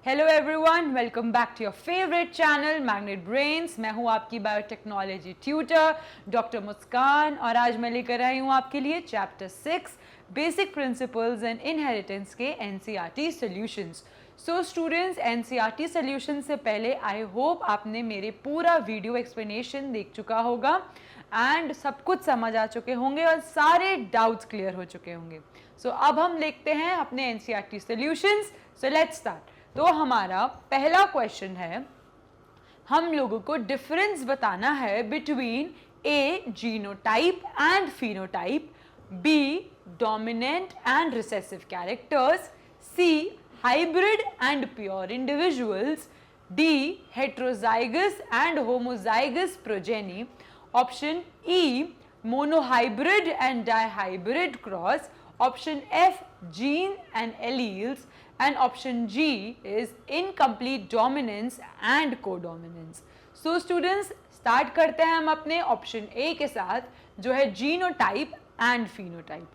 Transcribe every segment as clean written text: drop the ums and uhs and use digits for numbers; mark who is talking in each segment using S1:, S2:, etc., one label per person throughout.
S1: Hello everyone, welcome back to your favourite channel magnet brains. मैं हूं आपकी biotechnology tutor doctor मुस्कान और आज मैं लेकर आई हूं आपके लिए chapter 6 basic principles and inheritance के NCERT solutions. So students, NCERT solution से पहले आई होप आपने मेरे पूरा वीडियो एक्सप्लेनेशन देख चुका होगा एंड सब कुछ समझ आ चुके होंगे और सारे डाउट्स क्लियर हो चुके होंगे। सो अब हम देखते हैं अपने NCERT solutions. So let's start. तो हमारा पहला क्वेश्चन है, हम लोगों को डिफरेंस बताना है between A genotype and phenotype, B dominant and recessive characters, C hybrid and pure individuals, D heterozygous and homozygous progeny, option E monohybrid and dihybrid cross, option F gene and alleles, and option G is incomplete dominance and codominance. So students, start करते हैं हम अपने option A के साथ जो है genotype and phenotype.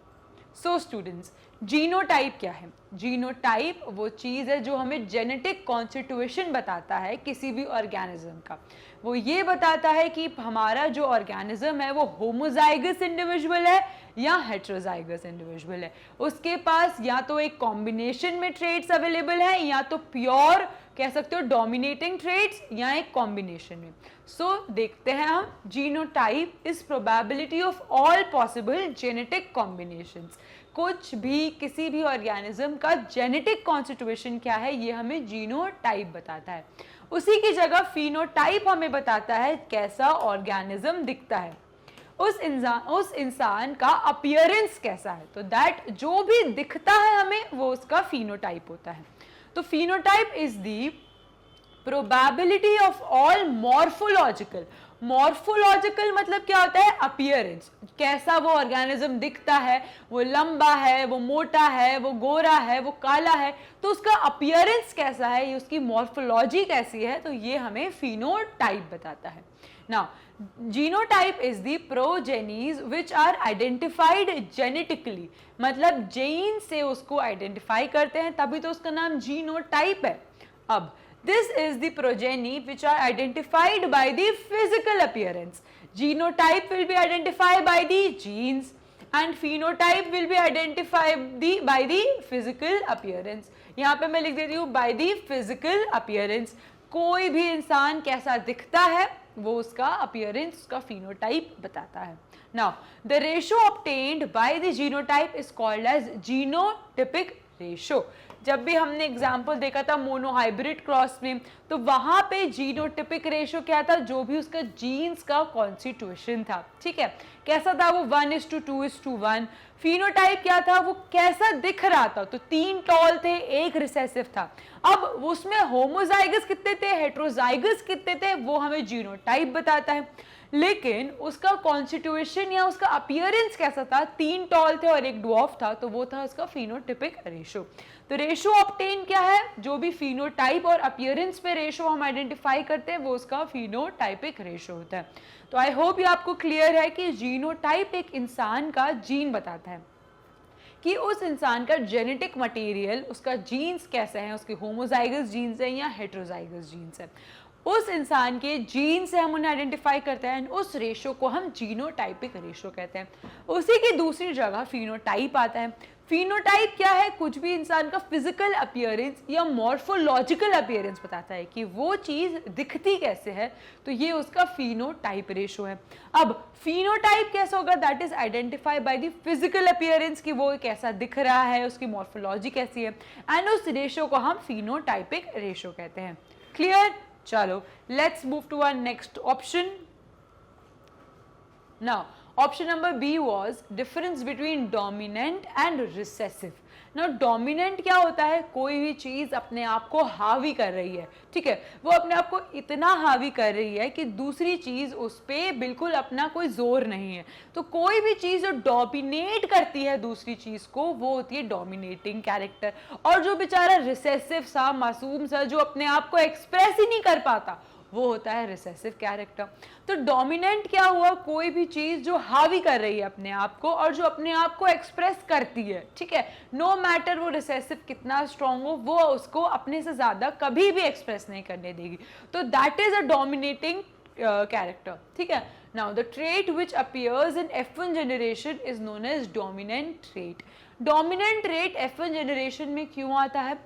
S1: So students, genotype क्या है? जीनोटाइप वो चीज़ है जो हमें जेनेटिक कॉन्स्टिट्यूएशन बताता है किसी भी ऑर्गेनिज्म का। वो ये बताता है कि हमारा जो ऑर्गेनिज्म है वो होमोजाइगस इंडिविजुअल है या हेट्रोजाइगस इंडिविजुअल है। उसके पास या तो एक कॉम्बिनेशन में ट्रेट्स अवेलेबल है या तो प्योर कह सकते हो डोमिनेटिंग ट्रेट्स या एक कॉम्बिनेशन में। सो देखते हैं हम, genotype is probability of all possible genetic combinations. कुछ भी किसी भी ऑर्गेनिज्म का जेनेटिक कॉन्स्टिट्यूएशन क्या है ये हमें जीनोटाइप बताता है। उसी की जगह फिनोटाइप हमें बताता है कैसा ऑर्गेनिज्म दिखता है, उस इंसान का अपीयरेंस कैसा है। तो दैट जो भी दिखता है हमें वो उसका फिनोटाइप होता है। तो phenotype is the probability of all morphological. Morphological मतलब क्या होता है? अपीयरेंस, कैसा वो ऑर्गेनिज्म दिखता है, वो लंबा है, वो मोटा है, वो गोरा है, वो काला है, तो उसका अपीयरेंस कैसा है, ये उसकी मॉर्फोलॉजी कैसी है, तो ये हमें फिनोटाइप बताता है। Now genotype is the progenies which are identified genetically, मतलब जीन से उसको आइडेंटिफाई करते हैं तभी तो उसका नाम जीनोटाइप है। अब this is the progeny which are identified by the physical appearance. Genotype will be identified by the genes and phenotype will be identified by the physical appearance. यहाँ पे मैं लिख देती हूँ by the physical appearance। कोई भी इंसान कैसा दिखता है वो उसका appearance, उसका phenotype बताता है। Now the ratio obtained by the genotype is called as genotypic ratio। जब भी हमने एग्जाम्पल देखा था मोनोहाइब्रिड क्रॉस में, तो वहां पे जीनोटिपिक रेशियो क्या था? जो भी उसका जीन्स का कॉन्स्टिट्यूएशन था, ठीक है, कैसा था वो? 1:2:1। फिनोटाइप क्या था? वो कैसा दिख रहा था? तो 3 टॉल थे, 1 रिसेसिव था। अब उसमें होमोजाइगस कितने थे, हेट्रोजाइगस कितने थे, वो हमें जीनोटाइप बताता है। लेकिन उसका कॉन्स्टिट्यूएशन या उसका अपीयरेंस कैसा था? 3 टॉल थे और 1 ड्वार्फ था, तो वो था उसका फिनोटिपिक रेशियो। तो रेशियो ऑब्टेन क्या है? जो भी फिनोटाइप और अपीयरेंस पे रेशियो हम आइडेंटिफाई करते हैं वो उसका फिनोटाइपिक रेशियो होता है। तो आई होप ये आपको क्लियर है कि जीनोटाइप एक इंसान का जीन बताता है कि उस इंसान का जेनेटिक मटेरियल, उसका जीन्स कैसे हैं, उसके होमोजाइगस जीन्स हैं या हेट्रोजाइगस जीन्स हैं। उस इंसान के जीन से हम उन्हें आइडेंटिफाई करते हैं, उस रेशियो को हम जीनोटाइपिक रेशियो कहते हैं। उसी की दूसरी जगह फिनोटाइप आता है। फिनोटाइप क्या है? कुछ भी इंसान का फिजिकल अपीयरेंस या मॉर्फोलॉजिकल अपीयरेंस बताता है कि वो चीज दिखती कैसे है, तो ये उसका फिनोटाइप रेशियो है। अब फिनोटाइप कैसा होगा? That is identified by the physical appearance कि वो कैसा दिख रहा है, उसकी मॉर्फोलॉजी कैसी है, एंड उस रेशियो को हम फिनोटाइपिक रेशियो कहते हैं। क्लियर? चलो let's move to our next option. Now option number B was difference between dominant and recessive। now dominant क्या होता है? कोई भी चीज अपने आप को हावी कर रही है, ठीक है, वो अपने आप को इतना हावी कर रही है कि दूसरी चीज उस पे बिल्कुल अपना कोई जोर नहीं है। तो कोई भी चीज जो डोमिनेट करती है दूसरी चीज को वो होती है डोमिनेटिंग कैरेक्टर। और जो बेचारा रिसेसिव सा, मासूम सा, जो अपने आप को एक्सप्रेस ही नहीं कर पाता, वो होता है रिसेसिव कैरेक्टर। तो डोमिनेंट क्या हुआ, कोई भी चीज जो हावी कर रही है अपने आप को और जो अपने आप को एक्सप्रेस करती है, ठीक है, नो मैटर वो रिसेसिव कितना स्ट्रांग हो, वो उसको अपने से ज्यादा कभी भी एक्सप्रेस नहीं करने देगी। तो that is a dominating character, ठीक है। Now the trait which appears in F1 generation is known as dominant trait. Dominant trait F1 generation में क्यों आता है,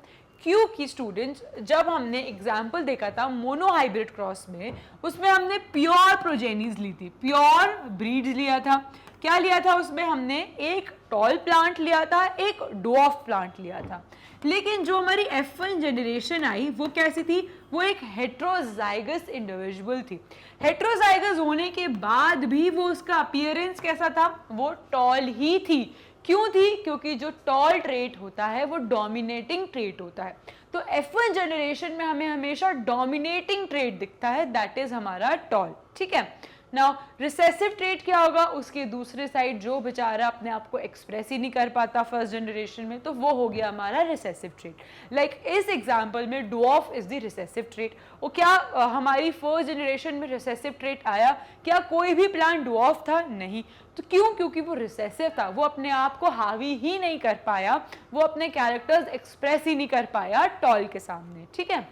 S1: क्योंकि स्टूडेंट्स जब हमने एग्जाम्पल देखा था मोनोहाइब्रिड क्रॉस में, उसमें हमने प्योर प्रोजेनीज ली थी, प्योर ब्रीड्स लिया था। क्या लिया था उसमें, हमने एक टॉल प्लांट लिया था, एक डॉर्फ प्लांट लिया था। लेकिन जो हमारी F1 जनरेशन आई वो कैसी थी, वो एक हेट्रोजाइगस इंडिविजुअल थी। हेट्रोजाइगस होने के बाद भी वो उसका अपीयरेंस कैसा था, वो टॉल ही थी। क्यों थी, क्योंकि जो टॉल ट्रेट होता है वो डोमिनेटिंग ट्रेट होता है। तो F1 जनरेशन में हमें हमेशा डोमिनेटिंग ट्रेट दिखता है, दैट इज हमारा टॉल, ठीक है। नाउ रिसेसिव ट्रेट क्या होगा, उसके दूसरे साइड जो बेचारा अपने आप को एक्सप्रेस ही नहीं कर पाता फर्स्ट जनरेशन में, तो वो हो गया हमारा रिसेसिव ट्रेट। लाइक इस एग्जांपल में dwarf is the recessive trait. वो क्या हमारी फर्स्ट जनरेशन में रिसेसिव ट्रेट आया, क्या कोई भी प्लांट डॉर्फ था, नहीं। तो क्यों, क्योंकि वो रिसेसिव था, वो अपने आप को हावी ही नहीं कर पाया, वो अपने कैरेक्टर्स एक्सप्रेस ही नहीं कर पाया टॉल के सामने, ठीक है।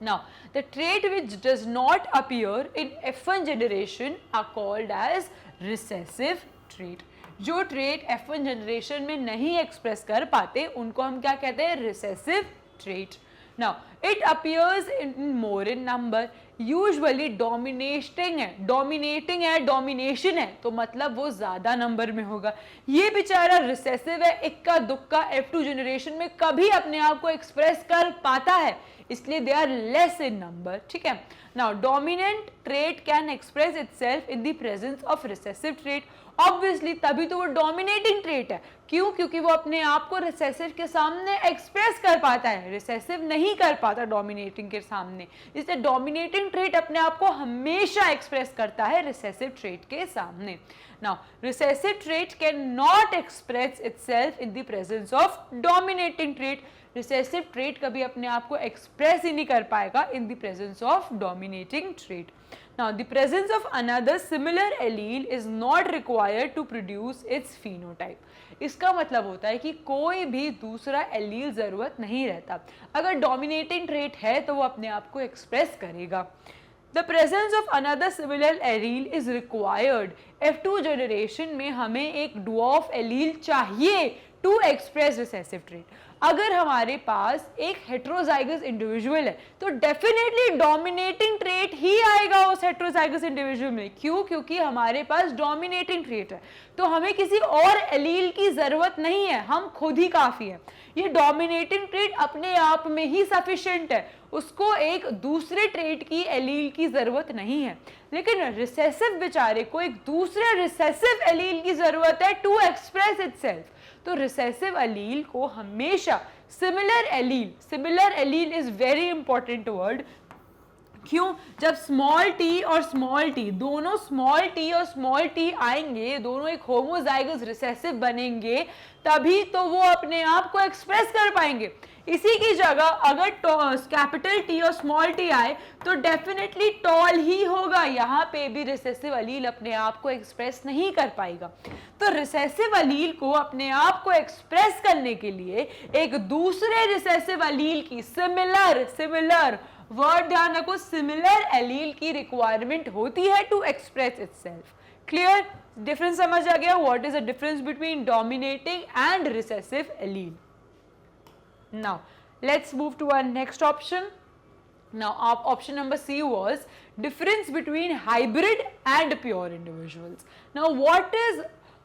S1: Now, the trait which does not appear in F1 generation are called as recessive trait. जो ट्रेट F1 जनरेशन में नहीं एक्सप्रेस कर पाते उनको हम क्या कहते हैं, recessive trait. Now, it appears in more in number. Usually dominating है, डोमिनेशन है, तो मतलब वो ज्यादा नंबर में होगा। ये बेचारा रिसेसिव है, इक्का दुक्का F2 जनरेशन में कभी अपने आप को एक्सप्रेस कर पाता है, इसलिए they are less in number, ठीक है। Now dominant trait can express itself in the presence of recessive trait. Obviously तभी तो वो डोमिनेटिंग ट्रेट है, क्यों, क्योंकि वो अपने आप को रिसेसिव के सामने एक्सप्रेस कर पाता है, रिसेसिव नहीं कर पाता डोमिनेटिंग के सामने। इसलिए डोमिनेटिंग ट्रेट अपने आप को हमेशा एक्सप्रेस करता है रिसेसिव ट्रेट के सामने। Now recessive trait can not express itself in the presence of dominating trait. Recessive trait कभी अपने आप को एक्सप्रेस ही नहीं कर पाएगा इन the presence of dominating trait. Now, the presence of another similar allele is not required to produce its phenotype. इसका मतलब होता है कि कोई भी दूसरा एलील जरूरत नहीं रहता, अगर डोमिनेटिंग ट्रेट है तो वो अपने आप को एक्सप्रेस करेगा। The presence of another similar allele is required. F2 generation में हमें एक डॉर्फ एलील चाहिए टू एक्सप्रेस रिसेसिव ट्रेट। अगर हमारे पास एक हेट्रोजाइगस इंडिविजुअल है तो डेफिनेटली डोमिनेटिंग ट्रेट ही आएगा उस हेट्रोजाइगस इंडिविजुअल में। क्यों, क्योंकि हमारे पास डोमिनेटिंग ट्रेट है, तो हमें किसी और एलील की जरूरत नहीं है, हम खुद ही काफी है। ये डोमिनेटिंग ट्रेट अपने आप में ही सफिशिएंट है, उसको एक दूसरे ट्रेट की एलील की जरूरत नहीं है। लेकिन रिसेसिव बेचारे को एक दूसरे रिसेसिव एलील की जरूरत है टू एक्सप्रेस इटसेल्फ। तो रिसेसिव एलील को हमेशा similar allele is very important word. क्यों, जब स्मॉल टी और स्मॉल टी दोनों स्मॉल टी और स्मॉल टी आएंगे, दोनों एक होमोजाइगस रिसेसिव बनेंगे, तभी तो वो अपने आप को एक्सप्रेस कर पाएंगे। इसी की जगह अगर कैपिटल टी और स्मॉल टी आए तो डेफिनेटली टॉल ही होगा, यहाँ पे भी रिसेसिव अलील अपने आप को एक्सप्रेस नहीं कर पाएगा। तो रिसेसिव अलील को अपने आप को एक्सप्रेस करने के लिए एक दूसरे रिसेसिव अलील की सिमिलर वर्ड ध्यान रखो, सिमिलर एलील की रिक्वायरमेंट होती है to express itself. Clear, difference समझ आ गया, what is the difference between dominating and recessive allele. Now, let's move to our next option. Now, option number C was difference between hybrid and pure individuals. Now, what is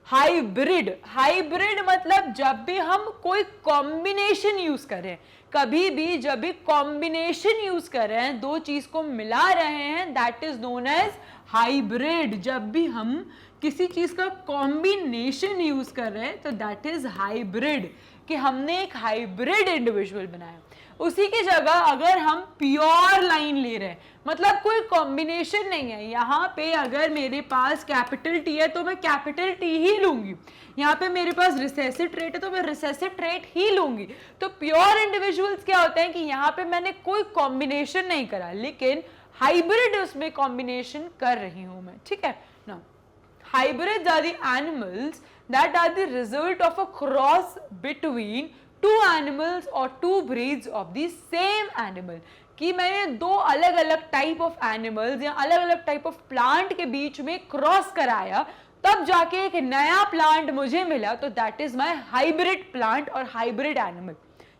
S1: hybrid? Hybrid मतलब जब भी हम कोई combination use करें, कभी भी जब भी combination use कर रहे हैं, दो चीज को मिला रहे हैं, that is known as hybrid. जब भी हम किसी चीज का combination use कर रहे हैं तो that is hybrid, कि हमने एक हाइब्रिड इंडिविजुअल बनाया। उसी की जगह अगर हम प्योर लाइन ले रहे हैं, मतलब कोई कॉम्बिनेशन नहीं है, यहाँ पे अगर मेरे पास कैपिटल टी है तो मैं कैपिटल टी ही लूंगी, यहाँ पे मेरे पास रिसेसिव ट्रेट है तो मैं रिसेसिव ट्रेट ही लूंगी। तो प्योर इंडिविजुअल्स क्या होते हैं कि यहाँ पे मैंने कोई कॉम्बिनेशन नहीं करा, लेकिन हाइब्रिड उसमें कॉम्बिनेशन कर रही हूं मैं, ठीक है ना। Hybrids are the animals that are the result of a cross between two animals or two breeds of the same animal. कि मैंने दो अलग अलग टाइप ऑफ एनिमल्स या अलग अलग टाइप ऑफ प्लांट के बीच में क्रॉस कराया, तब जाके एक नया प्लांट मुझे मिला, तो that is my hybrid plant और हाइब्रिड एनिमल,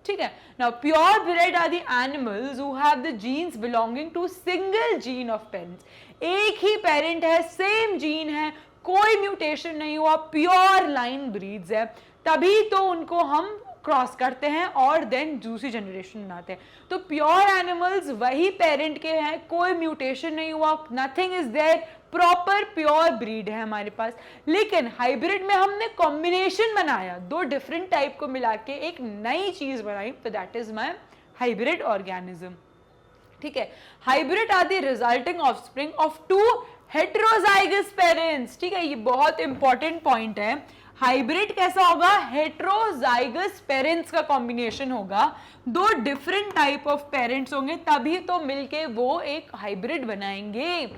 S1: ठीक है। Now pure bred are the animals who have the genes belonging to single gene of parents. एक ही पेरेंट है, सेम जीन है, कोई म्यूटेशन नहीं हुआ, प्योर लाइन ब्रीड्स है, तभी तो उनको हम क्रॉस करते हैं और देन दूसरी जनरेशन बनाते हैं। तो प्योर एनिमल्स वही पेरेंट के हैं, कोई म्यूटेशन नहीं हुआ, nothing is there, proper pure breed है हमारे पास। लेकिन हाइब्रिड में हमने कॉम्बिनेशन बनाया, दो डिफरेंट टाइप को मिला के एक नई चीज बनाई, तो that is my hybrid organism, ठीक है। Hybrid are the resulting offspring of two heterozygous parents, ठीक है, ये बहुत इंपॉर्टेंट पॉइंट है। हाइब्रिड कैसा होगा? हेट्रोजाइगस पेरेंट्स का कॉम्बिनेशन होगा, दो डिफरेंट टाइप ऑफ पेरेंट्स होंगे, तभी तो मिलके वो एक हाइब्रिड बनाएंगे।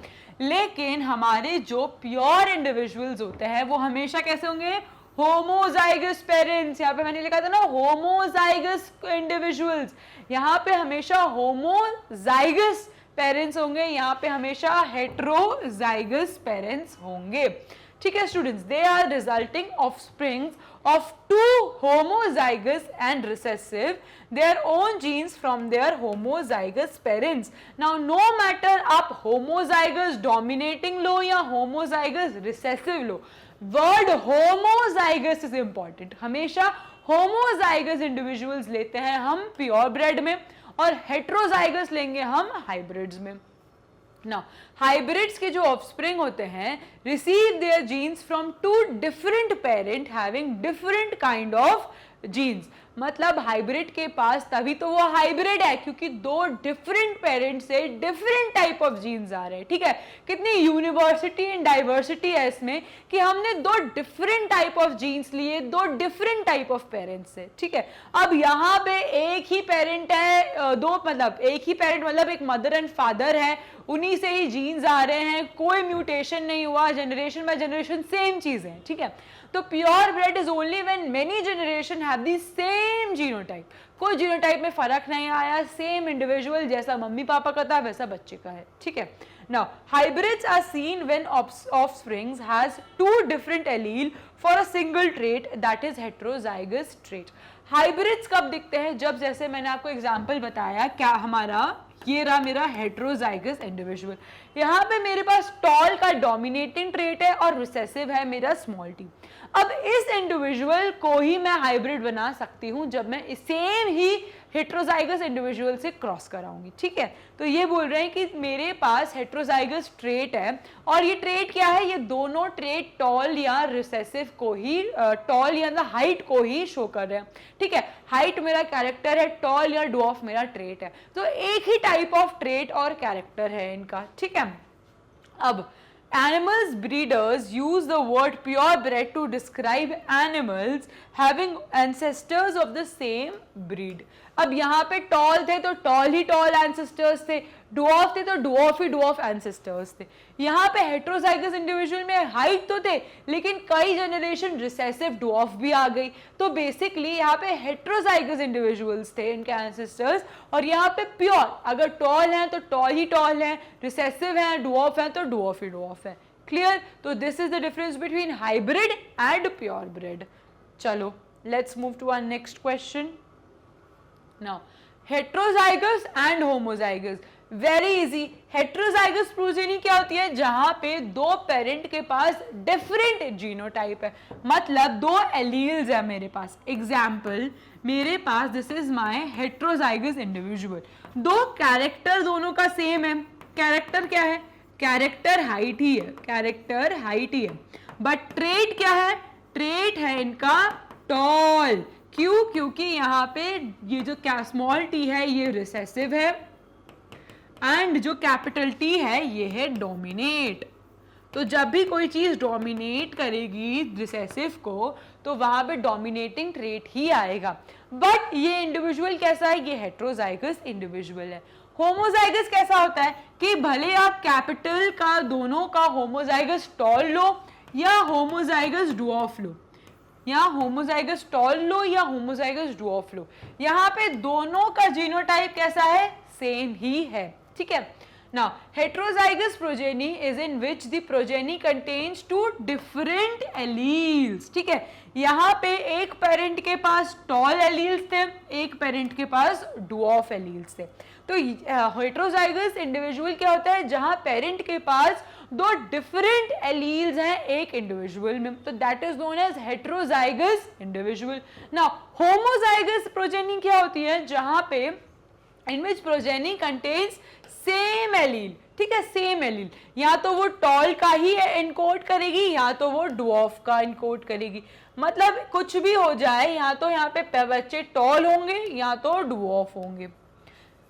S1: लेकिन हमारे जो प्योर इंडिविजुअल्स होते हैं वो हमेशा कैसे होंगे? Homozygous parents. यहाँ पे मैंने लिखा था ना होमोजाइगस इंडिविजुअल्स, यहाँ पे हमेशा होमोजाइगस पेरेंट्स होंगे, यहाँ पे हमेशा हेट्रोजाइगस पेरेंट्स होंगे, ठीक है students. They are resulting offsprings of two homozygous and recessive their own genes from their homozygous parents. Now no matter आप homozygous dominating लो या homozygous recessive low, word homozygous is important। हमेशा homozygous individuals लेते हैं हम purebred में और heterozygous लेंगे हम hybrids में। Now, hybrids के जो offspring होते हैं receive their genes from two different parent having different kind of genes। मतलब हाइब्रिड के पास तभी तो वो हाइब्रिड है क्योंकि दो डिफरेंट पेरेंट से डिफरेंट टाइप ऑफ जीन्स आ रहे हैं, ठीक है। कितनी यूनिवर्सिटी एंड डाइवर्सिटी है इसमें कि हमने दो डिफरेंट टाइप ऑफ जीन्स लिए, दो डिफरेंट टाइप ऑफ पेरेंट्स से, ठीक है। अब यहाँ पे एक ही पेरेंट है, दो मतलब एक ही पेरेंट मतलब एक मदर एंड फादर है, उन्हीं से ही जीन्स आ रहे हैं, कोई म्यूटेशन नहीं हुआ, जनरेशन बाय जनरेशन सेम चीज है, ठीक है। तो pure bread is only when many generation have the same genotype, कोई जीनोटाइप में फर्क नहीं आया, सेम इंडिविजुअल जैसा मम्मी पापा का था वैसा बच्चे का है, ठीक है। Now hybrids are seen when offsprings has two different allele for a single trait that is heterozygous trait. Hybrids कब दिखते हैं? जब जैसे मैंने आपको एग्जांपल बताया, क्या हमारा ये रहा मेरा हेट्रोजाइगस इंडिविजुअल, यहाँ पे मेरे पास टॉल का डोमिनेटिंग ट्रेट है और रिसेसिव है मेरा स्मॉल टी। अब इस इंडिविजुअल को ही मैं हाइब्रिड बना सकती हूँ जब मैं सेम ही हेट्रोजाइगस इंडिविजुअल से क्रॉस कराऊंगी, ठीक है। तो ये बोल रहे हैं कि मेरे पास हेट्रोजाइगस ट्रेट है और ये ट्रेट क्या है? ये दोनों ट्रेट टॉल या रिसेसिव को ही, टॉल या हाइट को ही शो कर रहे हैं, ठीक है। हाइट मेरा कैरेक्टर है, टॉल या ड्वार्फ मेरा ट्रेट है, तो एक ही टाइप ऑफ ट्रेट और कैरेक्टर है इनका, ठीक है। अब animals breeders use the word purebred to describe animals having ancestors of the same breed। अब यहाँ पे टॉल थे तो टॉल ही टॉल एंसेस्टर्स थे, डुआर्फ थे तो डुआर्फ ही डुआर्फ एंसेस्टर्स थे। यहाँ पे हेट्रोजाइगस इंडिविजुअल में हाइट तो थे लेकिन कई जनरेशन रिसेसिव डुआर्फ भी आ गई, तो बेसिकली यहाँ पे हेट्रोजाइगस इंडिविजुअल्स थे इनके एंसेस्टर्स, और यहाँ पे प्योर अगर टॉल हैं तो टॉल ही टॉल हैं, रिसेसिव हैं डुआर्फ हैं तो डुआर्फ ही डुआर्फ है। क्लियर? तो this is the difference between hybrid and pure bred. चलो let's move to our next question. Now, heterozygous and homozygous, very easy। heterozygous progeny क्या होती है? जहां पे दो पेरेंट के पास डिफरेंट जीनोटाइप है, मतलब दो एलील्स है मेरे पास। एग्जाम्पल, मेरे पास this is my heterozygous individual, दो कैरेक्टर दोनों का सेम है। कैरेक्टर क्या है? कैरेक्टर हाइट ही है, कैरेक्टर हाइट ही है, बट ट्रेट क्या है? ट्रेट है इनका टॉल। क्यों? क्योंकि यहाँ पे ये जो स्मॉल टी है ये रिसेसिव है एंड जो कैपिटल टी है ये है डोमिनेट। तो जब भी कोई चीज डोमिनेट करेगी रिसेसिव को तो वहां पे डोमिनेटिंग ट्रेट ही आएगा। बट ये इंडिविजुअल कैसा है, ये हेट्रोजाइगस इंडिविजुअल है। होमोजाइगस कैसा होता है कि भले आप कैपिटल का दोनों का होमोजाइगस टॉल लो या होमोजाइगस डुऑफ लो, या होमोजाइगस टॉल लो या होमोजाइगस डुऑफ लो, यहाँ पे दोनों का जीनोटाइप कैसा है, सेम ही है, ठीक है। Now, heterozygous progeny is in which the progeny contains two different alleles, ठीक है। यहाँ पे एक पेरेंट के पास टॉल एलील्स थे, एक पेरेंट के पास डुऑफ एलील्स थे। तो हेट्रोजाइगस इंडिविजुअल क्या होता है, जहां पेरेंट के पास दो डिफरेंट एलील्स हैं एक इंडिविजुअल में, तो that is known as heterozygous individual. Now homozygous progeny क्या होती है, जहां पे in which progeny contains same allele, ठीक है, सेम एलील, या तो वो टॉल का ही एनकोड करेगी या तो वो डुऑफ का एनकोड करेगी, मतलब कुछ भी हो जाए, या तो यहाँ पे बच्चे टॉल होंगे या तो डुऑफ होंगे,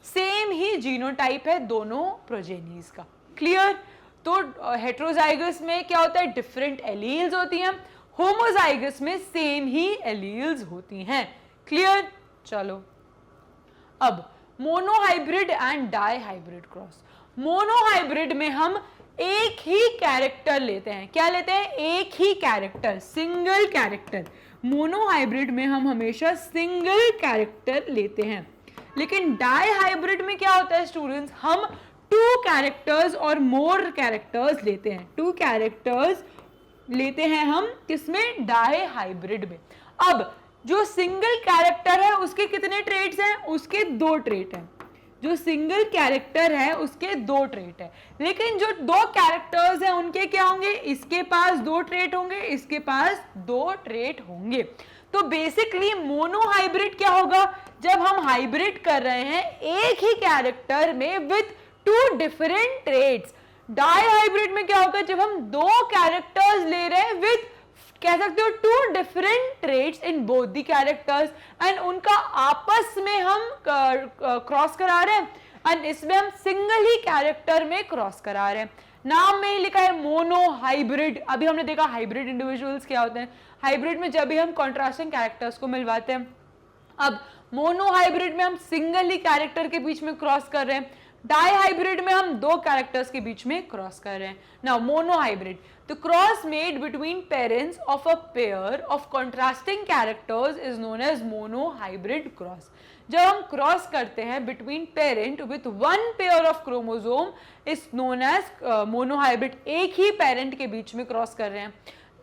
S1: सेम ही जीनोटाइप है दोनों प्रोजेनीज का, क्लियर। तो हेट्रोजाइगस में क्या होता है, डिफरेंट एलील्स होती हैं, होमोजाइगस में सेम ही एलील्स होती हैं, क्लियर। चलो अब monohybrid and dihybrid cross. Monohybrid में हम एक ही कैरेक्टर लेते हैं, क्या लेते हैं, एक ही कैरेक्टर, सिंगल कैरेक्टर। मोनोहाइब्रिड में हम हमेशा सिंगल कैरेक्टर लेते हैं, लेकिन डाई हाइब्रिड में क्या होता है स्टूडेंट्स, हम टू कैरेक्टर्स और मोर कैरेक्टर्स लेते हैं, टू कैरेक्टर्स लेते हैं हम किसमें, डाई हाइब्रिड में। अब जो सिंगल कैरेक्टर है उसके कितने ट्रेट्स हैं, उसके दो ट्रेट हैं, जो सिंगल कैरेक्टर है उसके दो ट्रेट है, लेकिन जो दो कैरेक्टर्स हैं उनके क्या होंगे, इसके पास दो ट्रेट होंगे, इसके पास दो ट्रेट होंगे। तो बेसिकली मोनोहाइब्रिड क्या होगा, जब हम हाइब्रिड कर रहे हैं एक ही कैरेक्टर में with two different traits. Dihybrid में क्या होगा, जब हम दो कैरेक्टर्स ले रहे हैं विथ, कह सकते हो, two different traits in both the characters, and उनका आपस में हम क्रॉस करा रहे हैं, एंड इसमें हम सिंगल ही कैरेक्टर में क्रॉस करा रहे हैं। नाम में ही लिखा है मोनो हाइब्रिड। अभी हमने देखा हाइब्रिड इंडिविजुअल्स क्या होते हैं, हाइब्रिड में जब भी हम कॉन्ट्रास्टिंग कैरेक्टर्स को मिलवाते हैं। अब मोनो हाइब्रिड में हम सिंगल ही कैरेक्टर के बीच में क्रॉस कर रहे हैं, डाई हाइब्रिड में हम दो कैरेक्टर्स के बीच में क्रॉस कर रहे हैं। Now monohybrid, the cross made between parents of a pair of contrasting characters is known as monohybrid cross. जब हम क्रॉस करते हैं between parent with one pair of chromosome is known as monohybrid, एक ही parent के बीच में cross कर रहे हैं।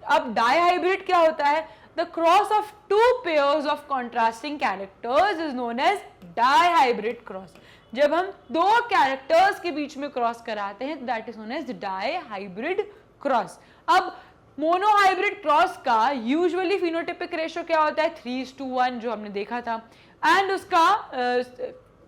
S1: अब डाई हाइब्रिड क्या होता है, the cross of two pairs of contrasting characters is known as dihybrid cross. जब हम दो कैरेक्टर्स के बीच में क्रॉस कराते हैं that is known as dihybrid cross. अब मोनो हाइब्रिड क्रॉस का यूजुअली फिनोटाइपिक रेशियो क्या होता है, 3:1 जो हमने देखा था, एंड उसका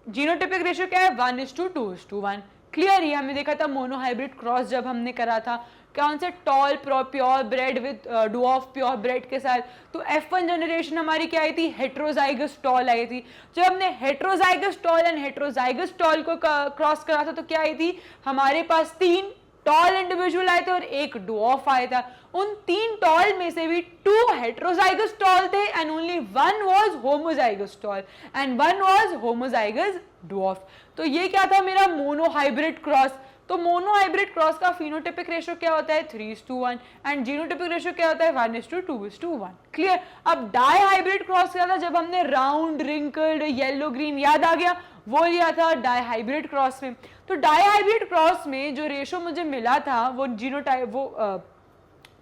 S1: जीनोटाइपिक रेशियो क्या है, 1:2:1। क्लियर, ये हमने देखा था मोनो हाइब्रिड क्रॉस जब हमने करा था, कौन से, tall pure bred with dwarf pure bred के साथ। तो F1 जनरेशन हमारी क्या आई थी, हेट्रोजाइगस टॉल आई थी। जब हमने heterozygous tall and heterozygous tall को क्रॉस करा था तो क्या आई थी, हमारे पास 3 टॉल इंडिविजुअल आए थे और एक डुऑफ आया था। उन 3 टॉल में से भी 2 हेट्रोजाइगस टॉल थे and only 1 was homozygous tall and 1 was homozygous dwarf. तो ये क्या था मेरा मोनो हाइब्रिड क्रॉस। तो मोनो हाइब्रिड क्रॉस का फिनोटाइपिक रेशियो क्या होता है, 3:1, एंड जीनोटाइपिक रेशियो क्या होता है, 1:2:1। क्लियर। अब डाई हाइब्रिड क्रॉस क्या था, जब हमने राउंड, रिंकल्ड, येलो ग्रीन, याद आ गया, वो लिया था डाई हाइब्रिड क्रॉस में। तो डाई हाइब्रिड क्रॉस में जो रेशियो मुझे मिला था वो जीनोटाइप, वो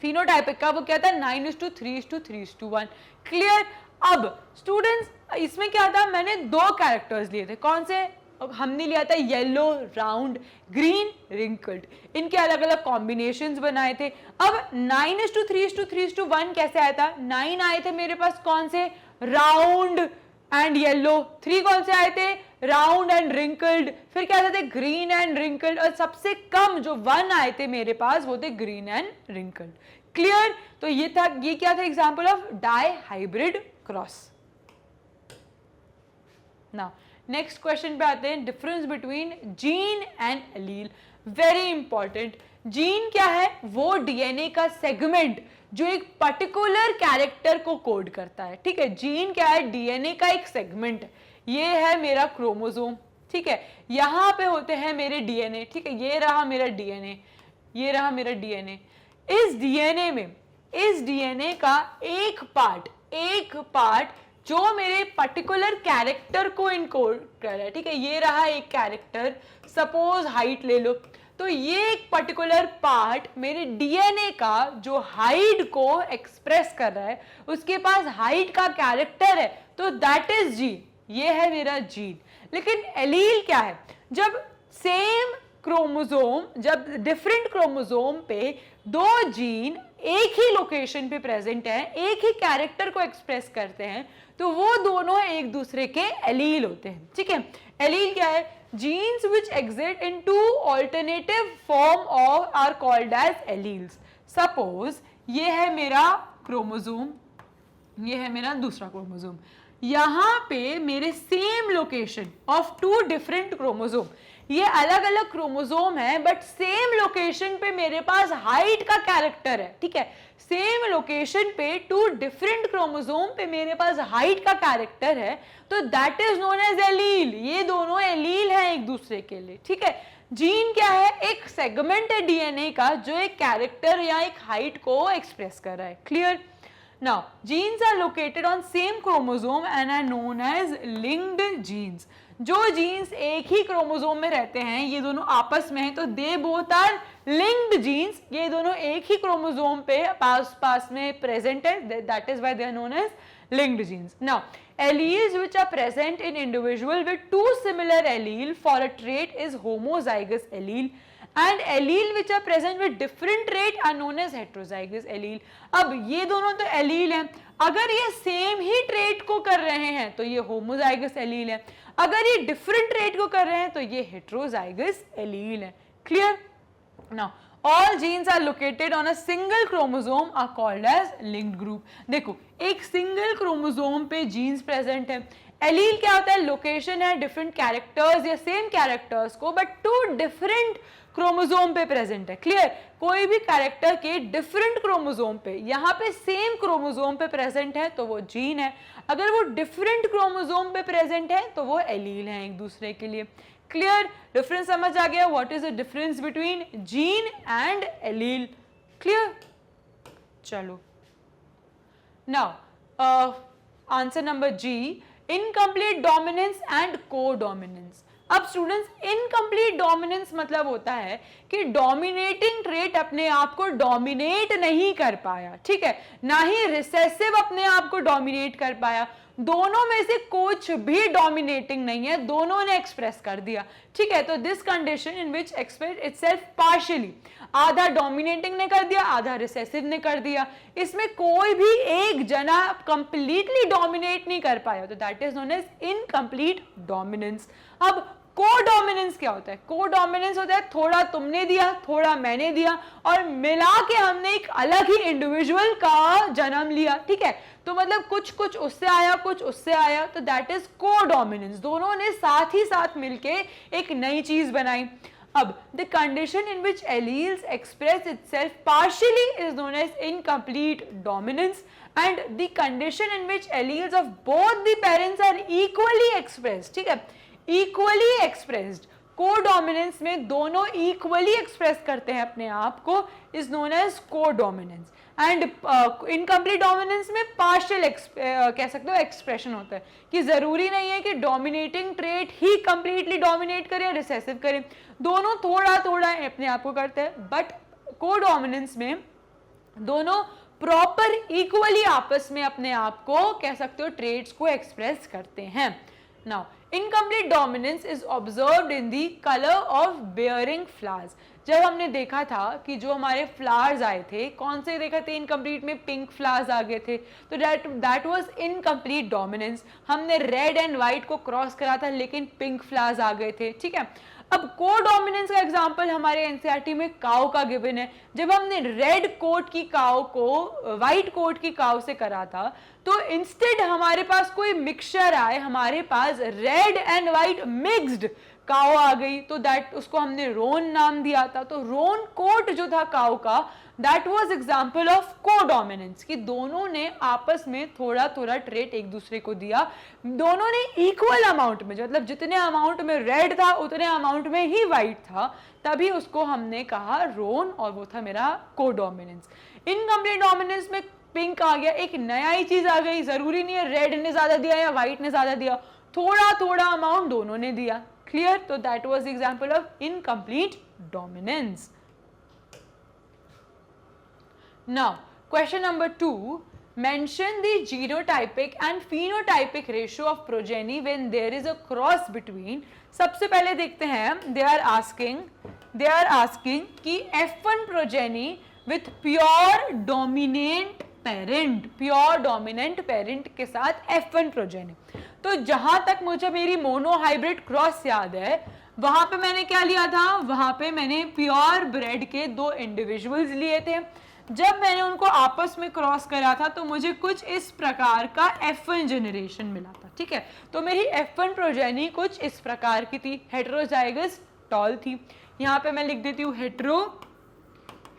S1: फिनोटाइपिक का, वो क्या था, 9:3:3:1। क्लियर। अब स्टूडेंट्स इसमें क्या था, मैंने 2 कैरेक्टर्स लिए थे, कौन से, हमने लिया था येलो, राउंड, ग्रीन, रिंकल्ड, इनके अलग अलग कॉम्बिनेशंस बनाए थे। अब 9:3:3:1 कैसे आया था, 9 आए थे मेरे पास कौन से, राउंड एंड येलो, 3 कौन से आए थे, राउंड एंड रिंकल्ड, फिर क्या आते थे, ग्रीन एंड रिंकल्ड, और सबसे कम जो 1 आए थे मेरे पास वो थे ग्रीन एंड रिंकल्ड। क्लियर। तो ये था, ये क्या था example of dihybrid cross. Now next question पे आते हैं, difference between gene and allele. Very important. Gene क्या है, वो डीएनए का सेगमेंट जो एक पर्टिकुलर कैरेक्टर को कोड करता है, ठीक है। जीन क्या है? डीएनए का एक सेगमेंट है। ये है मेरा क्रोमोसोम, ठीक है। यहाँ पे होते हैं मेरे डीएनए, ठीक है। ये रहा मेरा डीएनए, ये रहा मेरा डीएनए। इस डीएनए का एक पार्ट जो मेरे पर्टिकुलर कैरेक्टर को इनकोड कर रहा है, ठीक है। ये रहा एक कैरेक्टर, सपोज हाइट ले लो, तो ये एक पर्टिकुलर पार्ट मेरे डीएनए का जो हाइट को एक्सप्रेस कर रहा है, उसके पास हाइट का कैरेक्टर है, तो दैट इज जीन। ये है मेरा जीन। लेकिन एलील क्या है? जब सेम क्रोमोसोम, जब डिफरेंट क्रोमोसोम पे दो जीन एक ही लोकेशन पे प्रेजेंट है, एक ही कैरेक्टर को एक्सप्रेस करते हैं, तो वो दोनों एक दूसरे के एलील होते हैं, ठीक है। एलील क्या है? Genes which exist in two alternative form of are called as alleles. Suppose ये है मेरा क्रोमोसोम, ये है मेरा दूसरा क्रोमोसोम। यहां पे मेरे same location of two different chromosome, ये अलग अलग क्रोमोसोम है बट सेम लोकेशन पे मेरे पास हाइट का कैरेक्टर है, ठीक है। सेम लोकेशन पे टू डिफरेंट क्रोमोसोम पे मेरे पास हाइट का कैरेक्टर है, तो that is known as allele. ये दोनों एलील हैं एक दूसरे के लिए, ठीक है। जीन क्या है? एक सेगमेंट है डीएनए का जो एक कैरेक्टर या एक हाइट को एक्सप्रेस कर रहा है। Clear? Now, genes are located on same chromosome and are known as linked genes. जो जीन्स एक ही क्रोमोसोम में रहते हैं, ये दोनों आपस में हैं, तो they both are linked genes. ये दोनों एक ही क्रोमोसोम पे पास में प्रेजेंट है, that is why they are known as linked genes. Now, alleles which are present in individual with two similar allele for a trait is homozygous allele. And allele which are present with different trait are known as heterozygous allele. अब ये दोनों तो allele हैं, अगर ये same ही trait को कर रहे हैं तो ये होमोजाइगस एलील है, अगर ये डिफरेंट ट्रेट को कर रहे हैं तो ये हेटेरोजाइगस एलील है। Clear? Now all genes are located on a single chromosome are called as linked group. देखो, एक सिंगल क्रोमोसोम पे जीन्स प्रेजेंट है। एलील क्या होता है? लोकेशन है डिफरेंट कैरेक्टर्स या सेम कैरेक्टर्स को बट टू डिफरेंट क्रोमोसोम पे प्रेजेंट है। क्लियर? कोई भी कैरेक्टर के डिफरेंट क्रोमोसोम पे, यहाँ पे सेम क्रोमोसोम पे प्रेजेंट है तो वो जीन है, अगर वो डिफरेंट क्रोमोसोम पे प्रेजेंट है तो वो एलील है एक दूसरे के लिए। क्लियर? डिफरेंस समझ आ गया? What is the difference between gene and allele? Clear? चलो, now answer number G, incomplete dominance and codominance. अब स्टूडेंट्स, इनकम्प्लीट डोमिनेंस मतलब होता है कि डोमिनेटिंग ट्रेट अपने आप को डोमिनेट नहीं कर पाया, ठीक है, ना ही रिसेसिव अपने आप को डोमिनेट कर पाया। दोनों में से कुछ भी डोमिनेटिंग नहीं है, दोनों ने एक्सप्रेस कर दिया, ठीक है। तो this condition in which express itself partially, आधा डोमिनेटिंग ने कर दिया, आधा रिसेसिव ने कर दिया, इसमें कोई भी एक जना कंप्लीटली डोमिनेट नहीं कर पाया, तो that is known as incomplete dominance. अब कोडोमिनेंस क्या होता है? कोडोमिनेंस होता है थोड़ा तुमने दिया, थोड़ा मैंने दिया और मिला के हमने एक अलग ही इंडिविजुअल का जन्म लिया, ठीक है। तो मतलब कुछ उससे आया, कुछ उससे आया, तो दैट इज कोडोमिनेंस। दोनों ने साथ ही साथ मिलके एक नई चीज बनाई। अब the condition in which alleles express itself partially is known as incomplete dominance and the condition in which alleles of both the parents are equally expressed, ठीक है, इक्वली एक्सप्रेस्ड। कोडोमिनेंस में दोनों इक्वली एक्सप्रेस करते हैं अपने आप को, is known as codominance. And incomplete dominance में पार्शियल कह सकते हो एक्सप्रेशन होता है, कि जरूरी नहीं है कि डोमिनेटिंग ट्रेट ही कंप्लीटली डोमिनेट करे, रिसेसिव करे, दोनों थोड़ा थोड़ा अपने आप को करते हैं। बट कोडोमिनेंस में दोनों प्रॉपर इक्वली आपस में अपने आप को कह सकते हो ट्रेट्स को एक्सप्रेस करते हैं। Now incomplete dominance is observed in the color of bearing flowers. जब हमने देखा था कि जो हमारे फ्लावर्स आए थे, कौन से देखा थे? इनकम्प्लीट में पिंक फ्लावर्स आ गए थे, तो दैट वाज इनकम्प्लीट डोमिनेंस। हमने रेड एंड व्हाइट को क्रॉस करा था लेकिन पिंक फ्लावर्स आ गए थे, ठीक है। अब कोडोमिनेंस का एग्जांपल हमारे एनसीईआरटी में काऊ का गिवन है। जब हमने रेड कोट की काऊ को व्हाइट कोट की काऊ से करा था, तो इंस्टेड हमारे पास कोई मिक्सचर आए, हमारे पास रेड एंड व्हाइट मिक्स्ड काओ आ गई, तो दैट उसको हमने रोन नाम दिया था। तो रोन कोट जो था काओ का, that was example of codominance, कि दोनों ने आपस में थोड़ा थोड़ा ट्रेट एक दूसरे को दिया, दोनों ने इक्वल अमाउंट में, मतलब जितने अमाउंट में रेड था उतने अमाउंट में ही वाइट था, तभी उसको हमने कहा रोन, और वो था मेरा कोडोमिनेंस। इनकम्प्लीट डोमिनेंस में पिंक आ गया, एक नया ही चीज आ गई, जरूरी नहीं है रेड ने ज्यादा दिया या व्हाइट ने ज्यादा दिया, थोड़ा थोड़ा अमाउंट दोनों ने दिया। क्लियर? तो that was example of incomplete dominance. Now question number 2, mention the genotypic and phenotypic ratio of progeny when there is a cross between। सबसे पहले देखते हैं, they are asking कि F1 progeny with pure dominant parent के साथ F1 progeny। तो जहां तक मुझे मेरी मोनोहाइब्रिड क्रॉस याद है, वहां पे मैंने क्या लिया था, वहां पे मैंने प्योर ब्रेड के 2 इंडिविजुअल्स लिए थे। जब मैंने उनको आपस में क्रॉस करा था तो मुझे कुछ इस प्रकार का F1 जनरेशन मिला था। ठीक है, तो मेरी F1 प्रोजेनी कुछ इस प्रकार की थी, हेटेरोजाइगस टॉल थी। यहाँ पे मैं लिख देती हूँ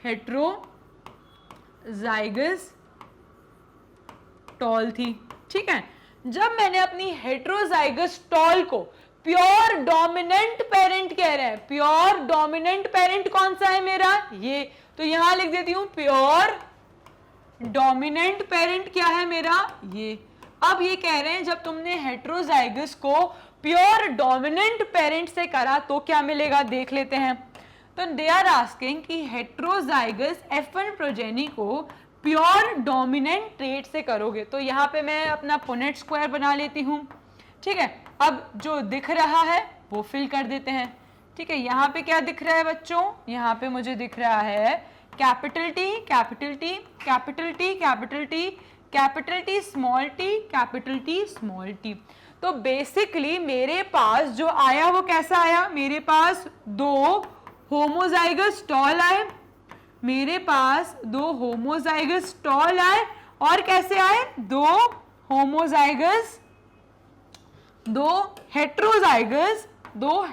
S1: हेटेरोजाइगस टॉल थी। ठीक है, जब मैंने अपनी हेटेरोजाइगस टॉल को प्योर डोमिनेंट पेरेंट कह रहे हैं, प्योर डोमिनेंट पेरेंट कौन सा है मेरा, ये, तो यहां लिख देती हूं प्योर डोमिनेंट पेरेंट क्या है मेरा, ये। अब ये कह रहे हैं जब तुमने हेटेरोजाइगस को प्योर डोमिनेंट पेरेंट से करा तो क्या मिलेगा, देख लेते हैं। तो दे आर आस्किंग कि हेटेरोजाइगस F1 प्रोजेनी को प्योर डोमिनेंट ट्रेट से करोगे, तो यहाँ पे मैं अपना पुनेट स्क्वायर बना लेती हूँ। ठीक है, अब जो दिख रहा है वो फिल कर देते हैं। ठीक है, यहाँ पे क्या दिख रहा है बच्चों, यहाँ पे मुझे दिख रहा है capital T capital T capital T capital T capital T small T capital T small T. तो बेसिकली मेरे पास जो आया वो कैसा आया, मेरे पास 2 होमोजाइगस टॉल आए, मेरे पास 2 होमोजाइगस टॉल आए, और कैसे आए, 2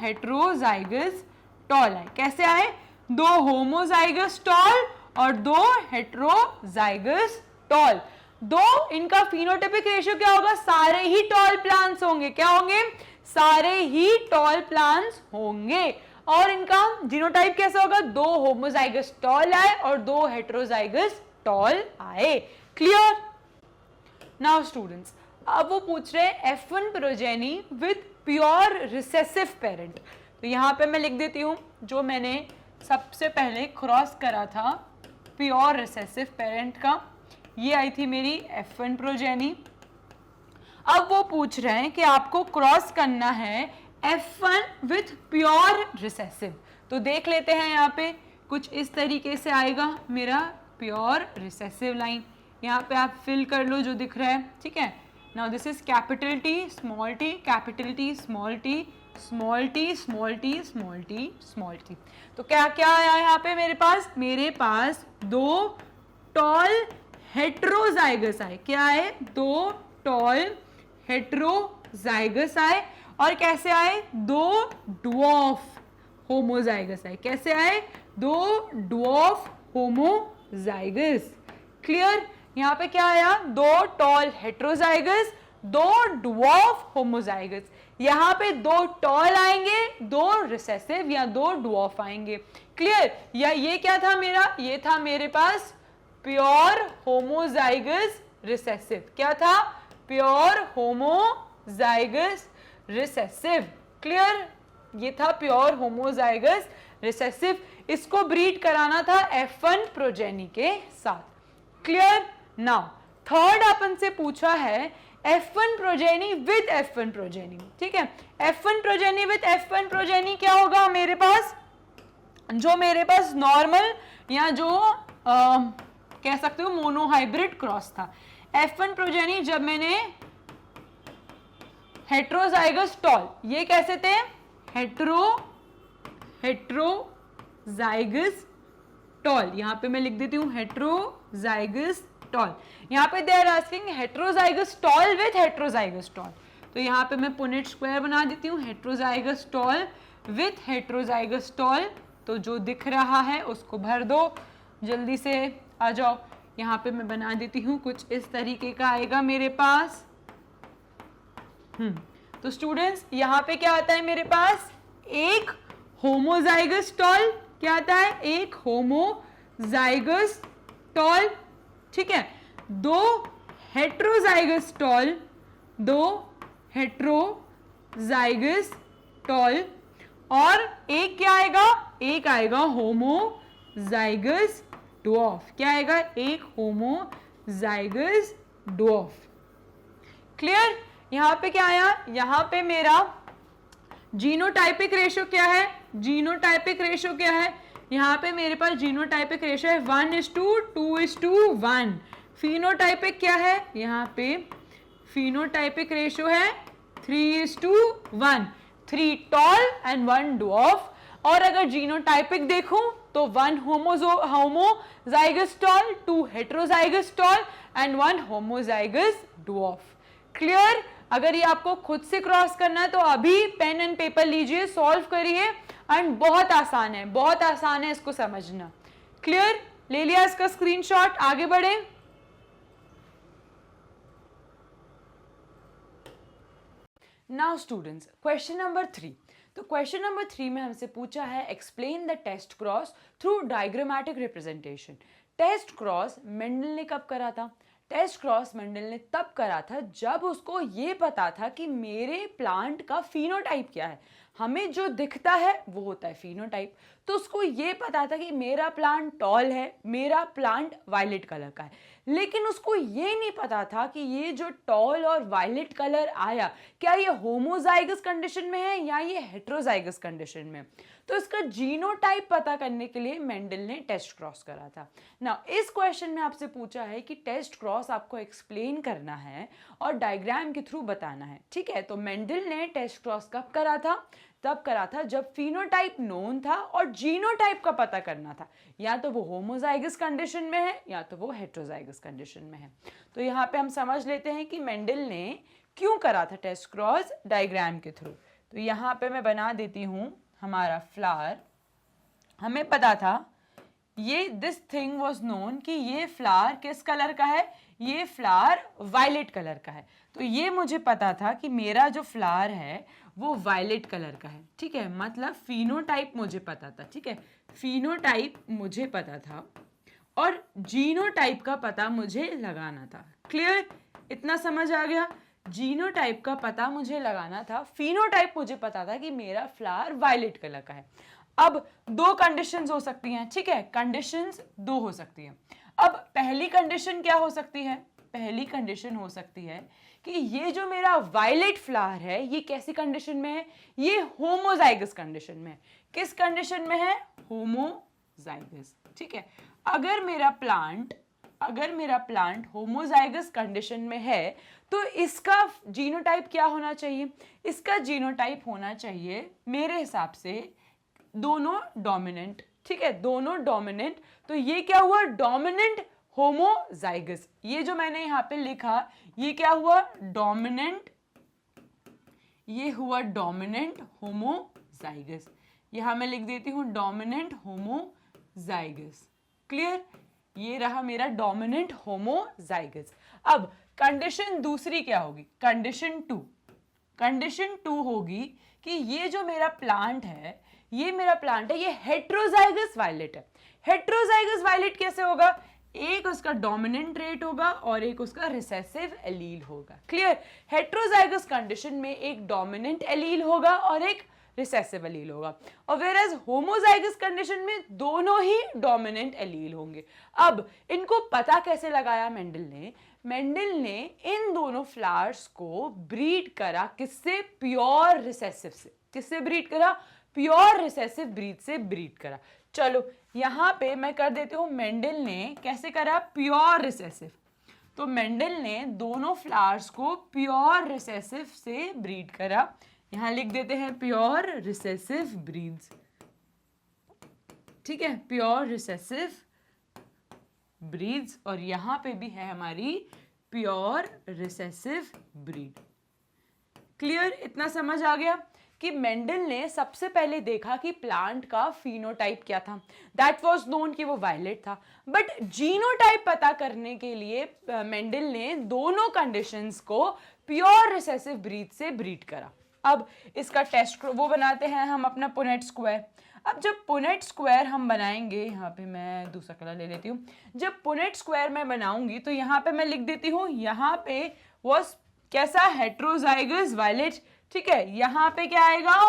S1: हेटेरोजाइगस टॉल आए। कैसे आए, 2 होमोजाइगस टॉल और 2 हेटेरोजाइगस टॉल। 2 इनका फिनोटाइपिक रेशियो क्या होगा, सारे ही टॉल प्लांट्स होंगे, क्या होंगे, सारे ही टॉल प्लांट्स होंगे। और इनका जीनोटाइप कैसा होगा, 2 होमोजाइगस टॉल आए और 2 हेटेरोजाइगस टॉल आए। क्लियर? नाउ स्टूडेंट्स, अब वो पूछ रहे हैं F1 progeny with pure recessive parent. तो यहाँ पे मैं लिख देती हूँ जो मैंने सबसे पहले क्रॉस करा था प्योर रिसेसिव पेरेंट का, ये आई थी मेरी F1 प्रोजेनी। अब वो पूछ रहे हैं कि आपको क्रॉस करना है F1 विथ प्योर रिसेसिव। तो देख लेते हैं, यहाँ पे कुछ इस तरीके से आएगा मेरा प्योर रिसेसिव लाइन। यहाँ पे आप फिल कर लो जो दिख रहा है। ठीक है, now this is capital T small T capital T small T small T small T small T small T. तो क्या क्या आया यहाँ पे मेरे पास 2 टॉल हेटेरोजाइगस आए। क्या आए, 2 टॉल हेटेरोजाइगस आए, और कैसे आए, 2 ड्वार्फ होमोजाइगस आए। कैसे आए, 2 ड्वार्फ होमोजाइगस। क्लियर? यहाँ पे क्या आया, 2 टॉल हेटेरोजाइगस, 2 ड्वार्फ होमोजाइगस। यहाँ पे 2 टॉल आएंगे, 2 रिसेसिव या 2 ड्वार्फ आएंगे। क्लियर? या ये क्या था मेरा, ये था मेरे पास प्योर होमोजाइगस रिसेसिव। क्या था, प्योर होमोजाइगस रिसेसिव। क्लियर? ये था प्योर होमोजाइगस रिसेसिव। इसको ब्रीड कराना था F1 प्रोजेनी के साथ। क्लियर? नाउ थर्ड अपन से पूछा है F1 progeny with F1 progeny. ठीक है, F1 progeny with F1 progeny क्या होगा मेरे पास, जो मेरे पास नॉर्मल या जो कह सकते हो मोनोहाइब्रिड क्रॉस था। F1 प्रोजेनी जब मैंने हेटेरोजाइगस टॉल, ये कैसे थे, हेटेरोजाइगस टॉल। यहाँ पे मैं लिख देती हूँ हेटेरोजाइगस टॉल। यहाँ पे they are asking heterozygous tall with heterozygous tall. तो यहाँ पे मैं पुनेट स्क्वायर बना देती हूँ, heterozygous tall with heterozygous tall. तो जो दिख रहा है उसको भर दो, जल्दी से आ जाओ। यहाँ पे मैं बना देती हूँ, कुछ इस तरीके का आएगा मेरे पास। तो स्टूडेंट्स यहाँ पे क्या आता है मेरे पास, एक होमोजाइगस टॉल, क्या आता है, एक होमोजाइगस टॉल, ठीक है, दो हेट्रोजाइगस टॉल, दो हेट्रोजाइगस टॉल, और एक क्या आएगा, एक आएगा होमोजाइगस ड्वार्फ। क्या आएगा, एक होमोजाइगस ड्वार्फ। क्लियर। यहां पे क्या आया, यहां पे मेरा जीनोटाइपिक रेशियो क्या है, जीनोटाइपिक रेशियो क्या है, यहां पे मेरे पास जीनोटाइपिक रेशियो है 1:2:1। फिनोटाइपिक क्या है, यहां पे फिनोटाइपिक रेशियो है 3:1, 3 टॉल एंड 1 ड्वार्फ। और अगर जीनोटाइपिक देखूं तो 1 homozygous tall, 2 heterozygous toll and 1 homozygous dwarf. Clear. अगर ये आपको खुद से क्रॉस करना है तो अभी पेन एंड पेपर लीजिए, सॉल्व करिए, एंड बहुत आसान है, बहुत आसान है इसको समझना। क्लियर, ले लिया इसका स्क्रीनशॉट, आगे बढ़े। Now students, question number 3। तो क्वेश्चन नंबर 3 में हमसे पूछा है explain the test cross through diagrammatic representation. Test cross Mendel ने कब करा था, टेस्ट क्रॉस मेंडल ने तब करा था जब उसको ये पता था कि मेरे प्लांट का फिनोटाइप क्या है। हमें जो दिखता है वो होता है फिनोटाइप, तो उसको ये पता था कि मेरा प्लांट टॉल है, मेरा प्लांट वायलेट कलर का है, लेकिन उसको ये नहीं पता था कि ये जो टॉल और वायलेट कलर आया क्या ये होमोजाइगस कंडीशन में है या ये हेट्रोजाइगस कंडीशन में। तो इसका जीनोटाइप पता करने के लिए मेंडल ने टेस्ट क्रॉस करा था। ना इस क्वेश्चन में आपसे पूछा है कि टेस्ट क्रॉस आपको एक्सप्लेन करना है और डायग्राम के थ्रू बताना है, ठीक है। तो मेंडल ने टेस्ट क्रॉस कब करा था, तब करा था जब फिनोटाइप नोन था और जीनोटाइप का पता करना था, या तो वो होमोजाइगस कंडीशन में है या तो वो हेट्रोजाइगस कंडीशन में है। तो यहाँ पे हम समझ लेते हैं कि मेंडल ने क्यों करा था टेस्ट क्रॉस डायग्राम के थ्रू। तो यहाँ पे मैं बना देती हूँ हमारा फ्लावर। हमें पता था ये दिस थिंग वाज नोन कि ये फ्लावर किस कलर का है, ये फ्लावर वायलेट कलर का है। तो ये मुझे पता था कि मेरा जो फ्लावर है वो वायलेट कलर का है, ठीक है, मतलब फिनोटाइप मुझे पता था, ठीक है, फिनोटाइप मुझे पता था और जीनोटाइप का पता मुझे लगाना था। क्लियर, इतना समझ आ गया। जीनोटाइप का पता मुझे लगाना था, फिनोटाइप मुझे पता था कि मेरा फ्लावर वायलेट कलर का है। अब दो कंडीशंस हो सकती हैं, ठीक है, कंडीशंस दो हो सकती हैं। अब पहली कंडीशन क्या हो सकती है, पहली कंडीशन हो सकती है कि ये जो मेरा वायलेट फ्लावर है ये कैसी कंडीशन में है, ये होमोजाइगस कंडीशन में है। किस कंडीशन में है, होमोजाइगस, ठीक है। अगर मेरा प्लांट होमोजाइगस कंडीशन में है तो इसका जीनोटाइप क्या होना चाहिए, इसका जीनोटाइप होना चाहिए मेरे हिसाब से दोनों डोमिनेंट, ठीक है, दोनों डोमिनेंट। तो ये क्या हुआ, डोमिनेंट होमोजाइगस। ये जो मैंने यहां पे लिखा ये क्या हुआ, डोमिनेंट, ये हुआ डोमिनेंट होमोजाइगस। यहां मैं लिख देती हूं डोमिनेंट होमोजाइगस। क्लियर, ये रहा मेरा डोमिनेंट होमोजाइगस। अब कंडीशन दूसरी क्या होगी, कंडीशन टू होगी कि ये जो मेरा प्लांट है ये हेट्रोजाइगस वायलेट है। हेट्रोजाइगस वायलेट कैसे होगा, एक उसका डोमिनेंट रेट होगा और एक उसका रिसेसिव एलील होगा। क्लियर, हेट्रोजाइगस कंडीशन में एक डोमिनेंट एलील होगा और एक रिसेसिव एलील होगा, और वेयरएज होमोजाइगस कंडीशन में दोनों ही डोमिनेंट एलील होंगे। अब इनको पता कैसे लगाया मेंडल ने इन दोनों फ्लावर्स को ब्रीड करा, किससे, प्योर रिसेसिव से। किससे ब्रीड करा, प्योर रिसेसिव ब्रीड से ब्रीड करा। चलो यहां पे मैं कर देती हूं मेंडल ने कैसे करा, प्योर रिसेसिव। तो मेंडल ने दोनों फ्लावर्स को प्योर रिसेसिव से ब्रीड करा। यहां लिख देते हैं प्योर रिसेसिव ब्रीड्स, ठीक है, प्योर रिसेसिव ब्रीड्स, और यहां पे भी है हमारी प्योर रिसेसिव ब्रीड। क्लियर, इतना समझ आ गया कि मेंडल ने सबसे पहले देखा कि प्लांट का फिनोटाइप क्या था, दैट वाज नोन कि वो वायलेट था, बट जीनोटाइप पता करने के लिए मेंडल ने दोनों कंडीशंस को प्योर रिसेसिव ब्रीड से ब्रीड करा। अब इसका टेस्ट वो बनाते हैं हम अपना पुनेट स्क्वायर। अब जब पुनेट स्क्वायर हम बनाएंगे, यहाँ पे मैं दूसरा कलर ले लेती हूँ, जब पुनेट स्क्वायर मैं बनाऊंगी तो यहाँ पे मैं लिख देती हूँ, यहाँ पे वॉज कैसा, हेट्रोजाइगस वायलेट, ठीक है, यहाँ पे क्या आएगा,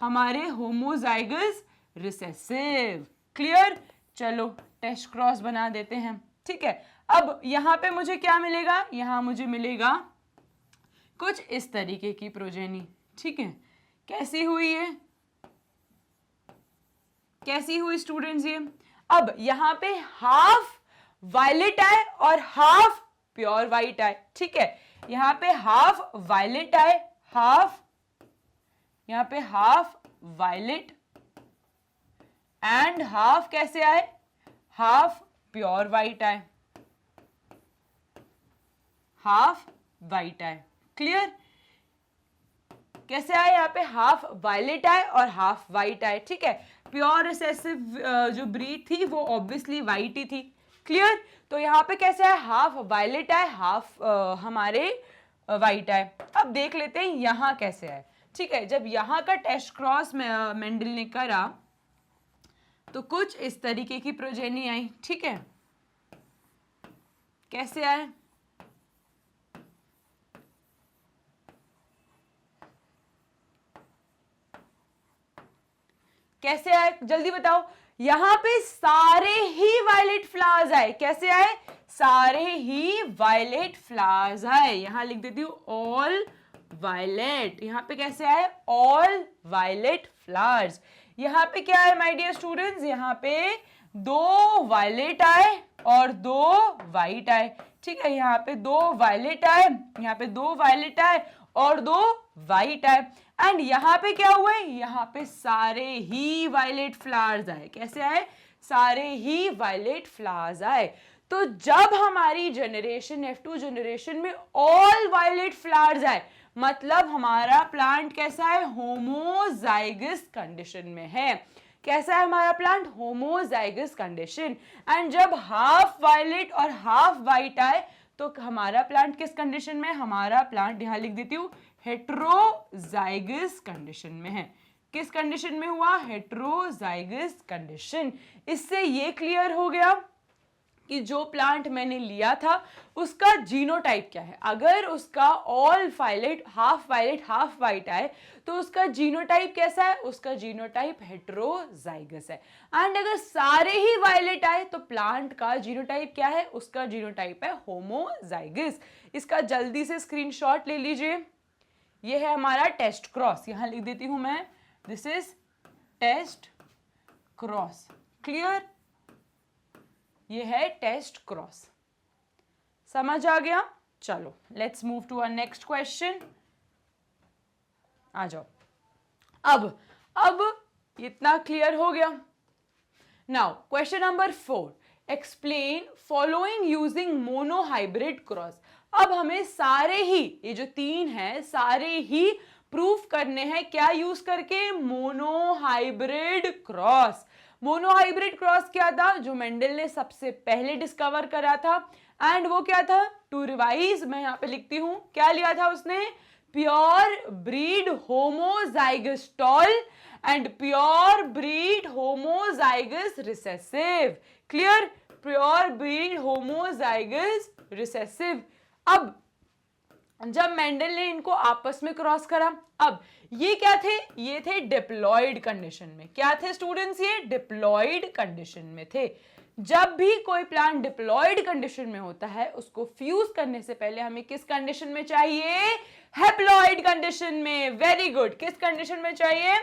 S1: हमारे होमोजाइगस रिसेसिव। क्लियर, चलो टेस्ट क्रॉस बना देते हैं, ठीक है। अब यहाँ पे मुझे क्या मिलेगा, यहाँ मुझे मिलेगा कुछ इस तरीके की प्रोजेनी, ठीक है। कैसी हुई ये, कैसी हुई स्टूडेंट्स ये, अब यहाँ पे हाफ वायलेट आए और हाफ प्योर वाइट आए, ठीक है। यहाँ पे हाफ वायलेट आए, हाफ, यहाँ पे हाफ वायलेट एंड हाफ कैसे आए, हाफ प्योर वाइट आए, हाफ वाइट आए। क्लियर, कैसे आए, यहाँ पे हाफ वायलेट आए और हाफ वाइट आए, ठीक है। प्योर रिसेसिव जो ब्रीड थी वो ऑब्वियसली वाइट ही थी। क्लियर, तो यहाँ पे कैसे आए, हाफ वायलेट आए, हाफ हमारे वाइट आए। अब देख लेते हैं यहाँ कैसे आए, ठीक है। जब यहाँ का टेस्ट क्रॉस मेंडल ने करा तो कुछ इस तरीके की प्रोजेनी आई, ठीक है। कैसे आए, कैसे आए, जल्दी बताओ। यहां पे सारे ही वायलेट फ्लावर्स आए, कैसे आए, सारे ही वायलेट फ्लावर्स आए, यहां लिख देती हूं ऑल वायलेट। यहां पे कैसे आए, ऑल वायलेट फ्लावर्स। यहां पे क्या है माय डियर स्टूडेंट्स, यहां पे दो वायलेट आए और दो वाइट आए, ठीक है। यहाँ पे दो वायलेट आए, यहाँ पे दो वायलेट आए और दो वाइट आए, एंड यहाँ पे क्या हुए, यहाँ पे सारे ही वायलेट फ्लावर्स आए। कैसे आए, सारे ही वायलेट फ्लावर्स आए। तो जब हमारी जनरेशन F2 जनरेशन में ऑल वायलेट फ्लावर्स आए, मतलब हमारा प्लांट कैसा है, होमोजाइगस कंडीशन में है। कैसा है हमारा प्लांट, होमोजाइगस कंडीशन। एंड जब हाफ वायलेट और हाफ वाइट आए तो हमारा प्लांट किस कंडीशन में, हमारा प्लांट यहां लिख देती हूं हेट्रोजाइगस कंडीशन में है। किस कंडीशन में हुआ, हेट्रोजाइगस कंडीशन। इससे ये क्लियर हो गया कि जो प्लांट मैंने लिया था उसका जीनोटाइप क्या है। अगर उसका ऑल वायलेट हाफ वाइट आए तो उसका जीनोटाइप कैसा है, उसका जीनोटाइप हेट्रोजाइगस है। एंड अगर सारे ही वायलेट आए तो प्लांट का जीनोटाइप क्या है, उसका जीनोटाइप है होमोजाइगस। इसका जल्दी से स्क्रीनशॉट ले लीजिए। ये है हमारा टेस्ट क्रॉस, यहां लिख देती हूं मैं, this is test cross. Clear, ये है टेस्ट क्रॉस, समझ आ गया। चलो let's move to our next question, आ जाओ। अब इतना क्लियर हो गया। Now question number 4, explain following using monohybrid cross. अब हमें सारे ही, ये जो तीन है सारे ही प्रूफ करने हैं, क्या यूज करके, मोनोहाइब्रिड क्रॉस। मोनोहाइब्रिड क्रॉस क्या था, जो मेंडल ने सबसे पहले डिस्कवर करा था, एंड वो क्या था, टू रिवाइज मैं यहां पे लिखती हूं, क्या लिया था उसने, pure breed homozygous tall and pure breed homozygous recessive. Clear, pure breed homozygous recessive. अब जब मेंडल ने इनको आपस में क्रॉस करा, अब ये क्या थे, ये थे डिप्लॉयड कंडीशन में। क्या थे स्टूडेंट्स, ये डिप्लॉयड कंडीशन में थे। जब भी कोई प्लांट डिप्लॉयड कंडीशन में होता है उसको फ्यूज करने से पहले हमें किस कंडीशन में चाहिए, हैप्लॉयड कंडीशन में। वेरी गुड, किस कंडीशन में चाहिए,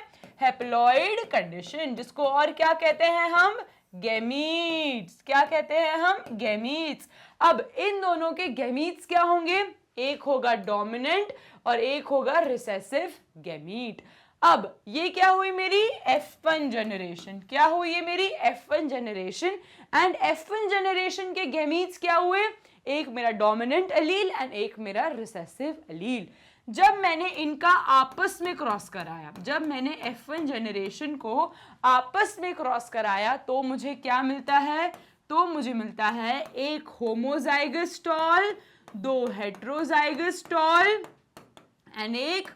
S1: हैप्लॉयड कंडीशन, जिसको और क्या कहते हैं हम, गैमीट्स। क्या कहते हैं हम, गैमीट्स। अब इन दोनों के गैमीट्स क्या होंगे, एक होगा डोमिनेंट और एक होगा रिसेसिव गैमीट। अब ये क्या हुई मेरी F1 जनरेशन, क्या हुई ये मेरी F1 generation, and F1 generation के गैमीट्स क्या हुए, एक मेरा डोमिनेंट एलील एंड एक मेरा रिसेसिव एलील। जब मैंने इनका आपस में क्रॉस कराया, जब मैंने F1 जनरेशन को आपस में क्रॉस कराया तो मुझे क्या मिलता है? तो मुझे मिलता है एक होमोजाइगस टॉल, दो हेट्रोजाइगस टॉल एंड एक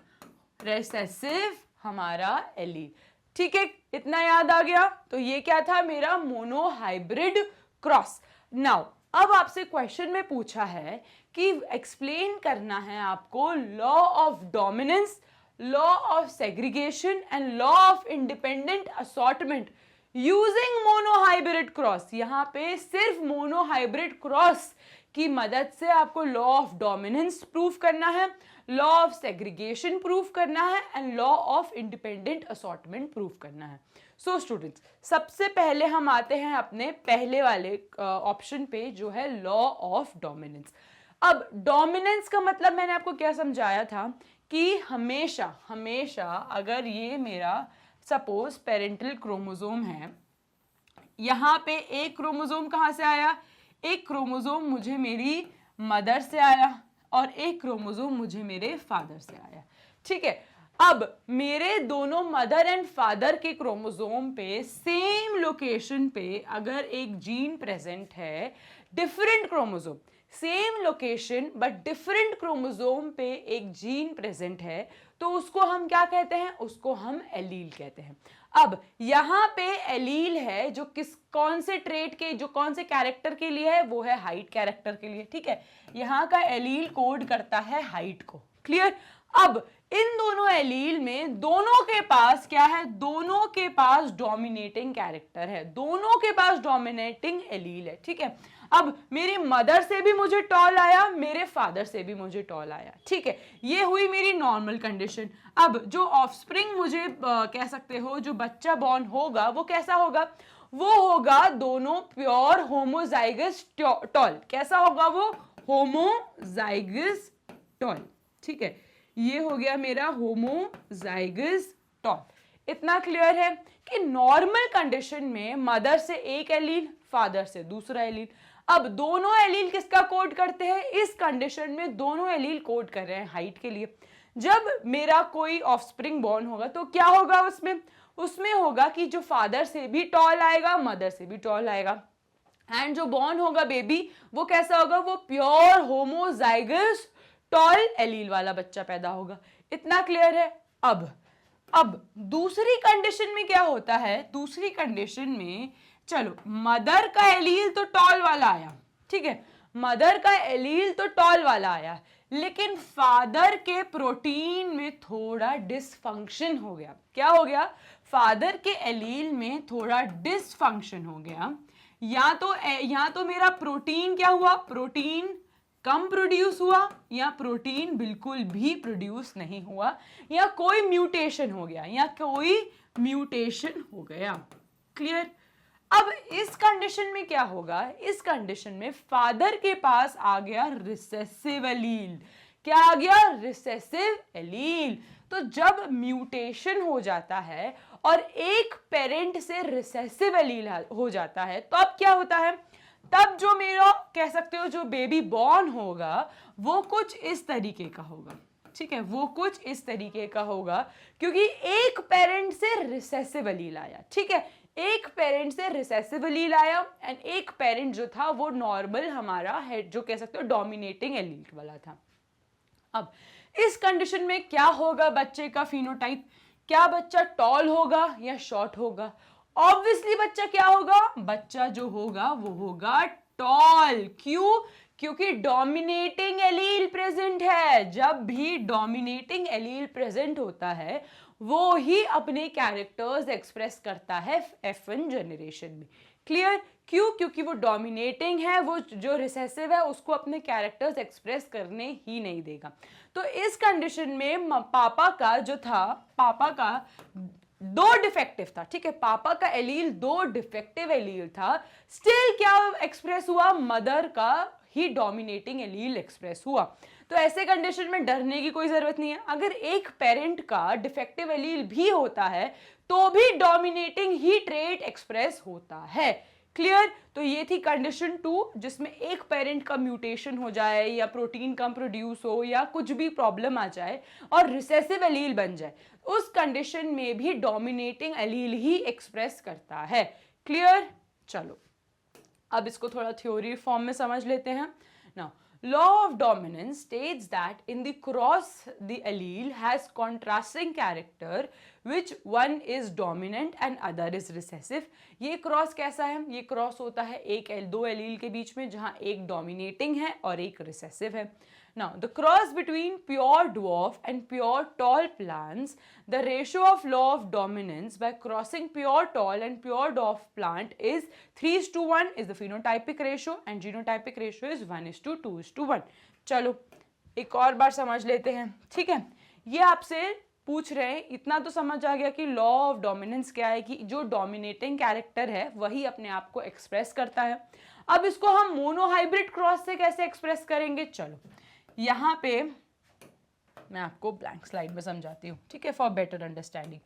S1: रेसेसिव हमारा एलील। ठीक है, इतना याद आ गया। तो ये क्या था? मेरा मोनोहाइब्रिड क्रॉस। नाउ अब आपसे क्वेश्चन में पूछा है कि एक्सप्लेन करना है आपको law of dominance, law of segregation and law of independent assortment using monohybrid cross. यहाँ पे सिर्फ मोनोहाइब्रिड क्रॉस की मदद से आपको लॉ ऑफ डोमिनेंस प्रूफ करना है, लॉ ऑफ सेग्रीगेशन प्रूफ करना है and law of independent assortment proof करना है। सो स्टूडेंट्स, सबसे पहले हम आते हैं अपने पहले वाले ऑप्शन पे जो है लॉ ऑफ डोमिनेंस। अब डोमिनेंस का मतलब मैंने आपको क्या समझाया था कि हमेशा हमेशा अगर ये मेरा सपोज पेरेंटल क्रोमोसोम है, यहाँ पे एक क्रोमोसोम कहाँ से आया? एक क्रोमोसोम मुझे मेरी मदर से आया और एक क्रोमोसोम मुझे मेरे फादर से आया। ठीक है, अब मेरे दोनों मदर एंड फादर के क्रोमोसोम पे सेम लोकेशन पे अगर एक जीन प्रेजेंट है, different chromosome, same location but different chromosome पे एक जीन प्रेजेंट है, तो उसको हम क्या कहते हैं? उसको हम एलील कहते हैं। अब यहाँ पे एलील है जो कौन से ट्रेट के, जो कौन से कैरेक्टर के लिए है? वो है हाइट कैरेक्टर के लिए। ठीक है, यहाँ का एलील कोड करता है हाइट को। क्लियर? अब इन दोनों एलील में दोनों के पास क्या है? दोनों के पास डोमिनेटिंग कैरेक्टर है, दोनों के पास डोमिनेटिंग एलील है। ठीक है, अब मेरी मदर से भी मुझे टॉल आया, मेरे फादर से भी मुझे टॉल आया। ठीक है, ये हुई मेरी नॉर्मल कंडीशन। अब जो ऑफस्प्रिंग मुझे कह सकते हो, जो बच्चा बॉर्न होगा वो कैसा होगा? वो होगा दोनों प्योर होमोजाइगस टॉल। कैसा होगा वो? Homozygous tall. ठीक है, ये हो गया मेरा होमोजाइगस टॉल। इतना क्लियर है कि नॉर्मल कंडीशन में मदर से एक एलील, फादर से दूसरा एलील। अब दोनों एलील किसका कोड करते हैं? इस कंडीशन में दोनों एलील कोड कर रहे हैं हाइट के लिए। जब मेरा कोई ऑफस्प्रिंग बॉर्न होगा तो क्या होगा उसमें? उसमें होगा कि जो फादर से भी टॉल आएगा, मदर से भी टॉल आएगा, एंड जो बॉर्न होगा बेबी वो कैसा होगा? वो प्योर होमोजाइगस टॉल एलील वाला बच्चा पैदा होगा। इतना क्लियर है? अब दूसरी कंडीशन में क्या होता है? दूसरी कंडीशन में चलो मदर का एलील तो टॉल वाला आया, ठीक है, मदर का एलील तो टॉल वाला आया, लेकिन फादर के प्रोटीन में थोड़ा डिसफंक्शन हो गया। क्या हो गया? फादर के एलील में थोड़ा डिसफंक्शन हो गया। या तो मेरा प्रोटीन क्या हुआ? प्रोटीन कम प्रोड्यूस हुआ, या प्रोटीन बिल्कुल भी प्रोड्यूस नहीं हुआ, या कोई म्यूटेशन हो गया, क्लियर? अब इस कंडीशन में क्या होगा? इस कंडीशन में फादर के पास आ गया रिसेसिव एलील। क्या आ गया? Recessive allele. तो जब म्यूटेशन हो जाता है और एक पेरेंट से रिसेसिव एलील हो जाता है, तो अब क्या होता है? तब जो मेरा कह सकते हो जो बेबी बॉर्न होगा वो कुछ इस तरीके का होगा। ठीक है, वो कुछ इस तरीके का होगा क्योंकि एक पेरेंट से रिसेसिव एलील आया। ठीक है, एक पेरेंट से रिसेसिव एलील आया एंड एक पेरेंट जो था वो नॉर्मल हमारा है, जो कह सकते हो डोमिनेटिंग एलील वाला था। अब इस कंडीशन में क्या होगा बच्चे का फिनोटाइप? क्या बच्चा टॉल होगा या शॉर्ट होगा? ऑब्वियसली बच्चा क्या होगा? बच्चा जो होगा वो होगा टॉल। क्यों? क्योंकि डोमिनेटिंग एलील प्रेजेंट है। जब भी डोमिनेटिंग एलील प्रेजेंट होता है वो ही अपने कैरेक्टर्स एक्सप्रेस करता है F1 जनरेशन में। क्लियर? क्यों? क्योंकि वो डोमिनेटिंग है, वो जो रिसेसिव है उसको अपने कैरेक्टर्स एक्सप्रेस करने ही नहीं देगा। तो इस कंडीशन में पापा का जो था, पापा का दो डिफेक्टिव था। ठीक है, पापा का एलील दो डिफेक्टिव एलील था, स्टिल क्या एक्सप्रेस हुआ? मदर का ही डोमिनेटिंग एलील एक्सप्रेस हुआ। तो ऐसे कंडीशन में डरने की कोई जरूरत नहीं है। अगर एक पेरेंट का डिफेक्टिव एलील भी होता है तो भी डोमिनेटिंग ही ट्रेट एक्सप्रेस होता है। क्लियर? तो ये थी कंडीशन 2, जिसमें एक पेरेंट का म्यूटेशन हो जाए या प्रोटीन कम प्रोड्यूस हो या कुछ भी प्रॉब्लम आ जाए और रिसेसिव एलील बन जाए, उस कंडीशन में भी डोमिनेटिंग एलील ही एक्सप्रेस करता है। क्लियर? चलो अब इसको थोड़ा थ्योरी फॉर्म में समझ लेते हैं। Now law of dominance states that in the cross the allele has contrasting character which one is dominant and other is recessive। ये क्रॉस कैसा है? ये क्रॉस होता है दो एलील के बीच में, जहां एक डोमिनेटिंग है और एक रिसेसिव है। Now the cross between pure dwarf and pure tall plants, the ratio of law of dominance by crossing pure tall and pure dwarf plant is 3:1 is the phenotypic ratio and genotypic ratio is 1:2:1। चलो एक और बार समझ लेते हैं, ठीक है? ये आपसे पूछ रहे हैं, इतना तो समझ आ गया कि लॉ ऑफ डोमिनेंस क्या है, कि जो डोमिनेटिंग कैरेक्टर है वही अपने आप को एक्सप्रेस करता है। अब इसको हम मोनोहाइब्रिड क्रॉस से कैसे एक्सप्रेस करेंगे? चलो यहाँ पे मैं आपको ब्लैंक स्लाइड में समझाती हूँ, ठीक है, फॉर बेटर अंडरस्टैंडिंग।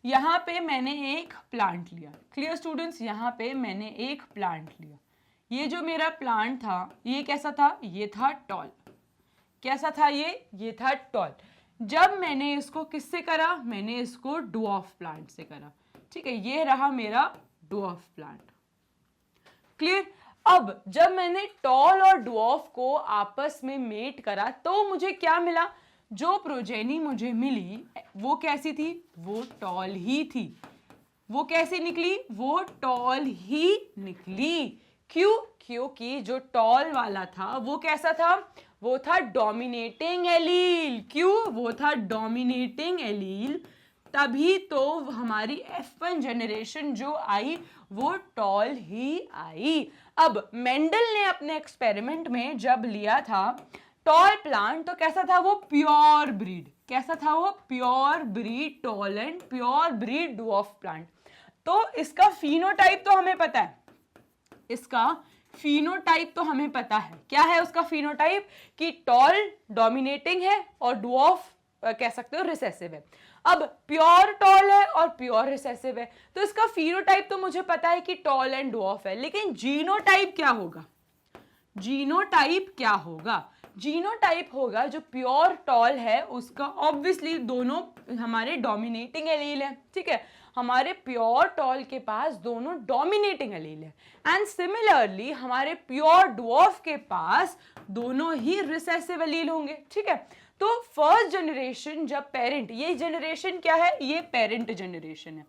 S1: यहाँ पे मैंने एक प्लांट लिया। Clear students? यहाँ पे मैंने एक प्लांट लिया। ये जो मेरा प्लांट था ये कैसा था? ये था टॉल। कैसा था ये था टॉल। जब मैंने इसको किससे करा? मैंने इसको ड्वार्फ प्लांट से करा, ठीक है? ये रहा मेरा ड्वार्फ प्लांट। क्लियर? अब जब मैंने टॉल और ड्वार्फ को आपस में मेट करा तो मुझे क्या मिला? जो प्रोजेनी मुझे मिली वो कैसी थी? वो टॉल ही थी। वो कैसी निकली? वो टॉल ही निकली। क्यों? क्योंकि जो टॉल वाला था वो कैसा था? वो था डोमिनेटिंग एलील। क्यों? वो था डोमिनेटिंग एलील, तभी तो हमारी F1 जनरेशन जो आई वो टॉल ही आई। अब मेंडल ने अपने एक्सपेरिमेंट में जब लिया था टॉल प्लांट तो कैसा था? वो प्योर ब्रीड। कैसा था वो? Pure breed toll and pure breed dwarf plant. तो इसका फिनोटाइप तो हमें पता है, इसका फिनोटाइप तो हमें पता है। क्या है उसका फिनोटाइप? कि टॉल डोमिनेटिंग है और ड्वार्फ कह सकते हो रिसेसिव है। अब प्योर टॉल है और प्योर रिसेसिव है, तो इसका फिनोटाइप तो मुझे पता है कि टॉल एंड ड्वार्फ है, लेकिन जीनोटाइप क्या होगा? जीनोटाइप क्या होगा? जीनोटाइप होगा जो प्योर टॉल है उसका ऑब्वियसली दोनों हमारे डोमिनेटिंग एलील है, ठीक है? हमारे प्योर टॉल के पास दोनों डोमिनेटिंग एलील है एंड सिमिलरली हमारे प्योर ड्वार्फ के पास दोनों ही रिसेसिव एलील होंगे, ठीक है? तो फर्स्ट जनरेशन जब पेरेंट, ये जनरेशन क्या है? ये पेरेंट जनरेशन है।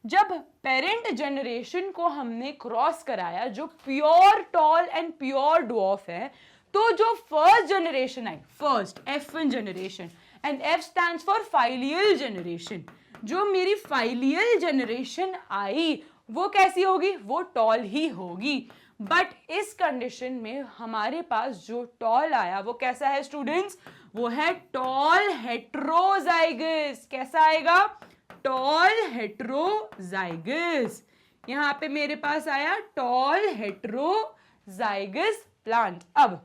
S1: जब पेरेंट जनरेशन को हमने क्रॉस कराया जो pure tall and pure dwarf है, तो जो फर्स्ट जनरेशन आई, first F1 generation, and F stands for filial generation, जो मेरी फाइलियल जनरेशन आई वो कैसी होगी? वो टॉल ही होगी। बट इस कंडीशन में हमारे पास जो टॉल आया वो कैसा है स्टूडेंट्स? वो है टॉल हेट्रोजाइगस। कैसा आएगा? Tall heterozygous. यहां पे मेरे पास आया टॉल हेट्रोजाइगस प्लांट। अब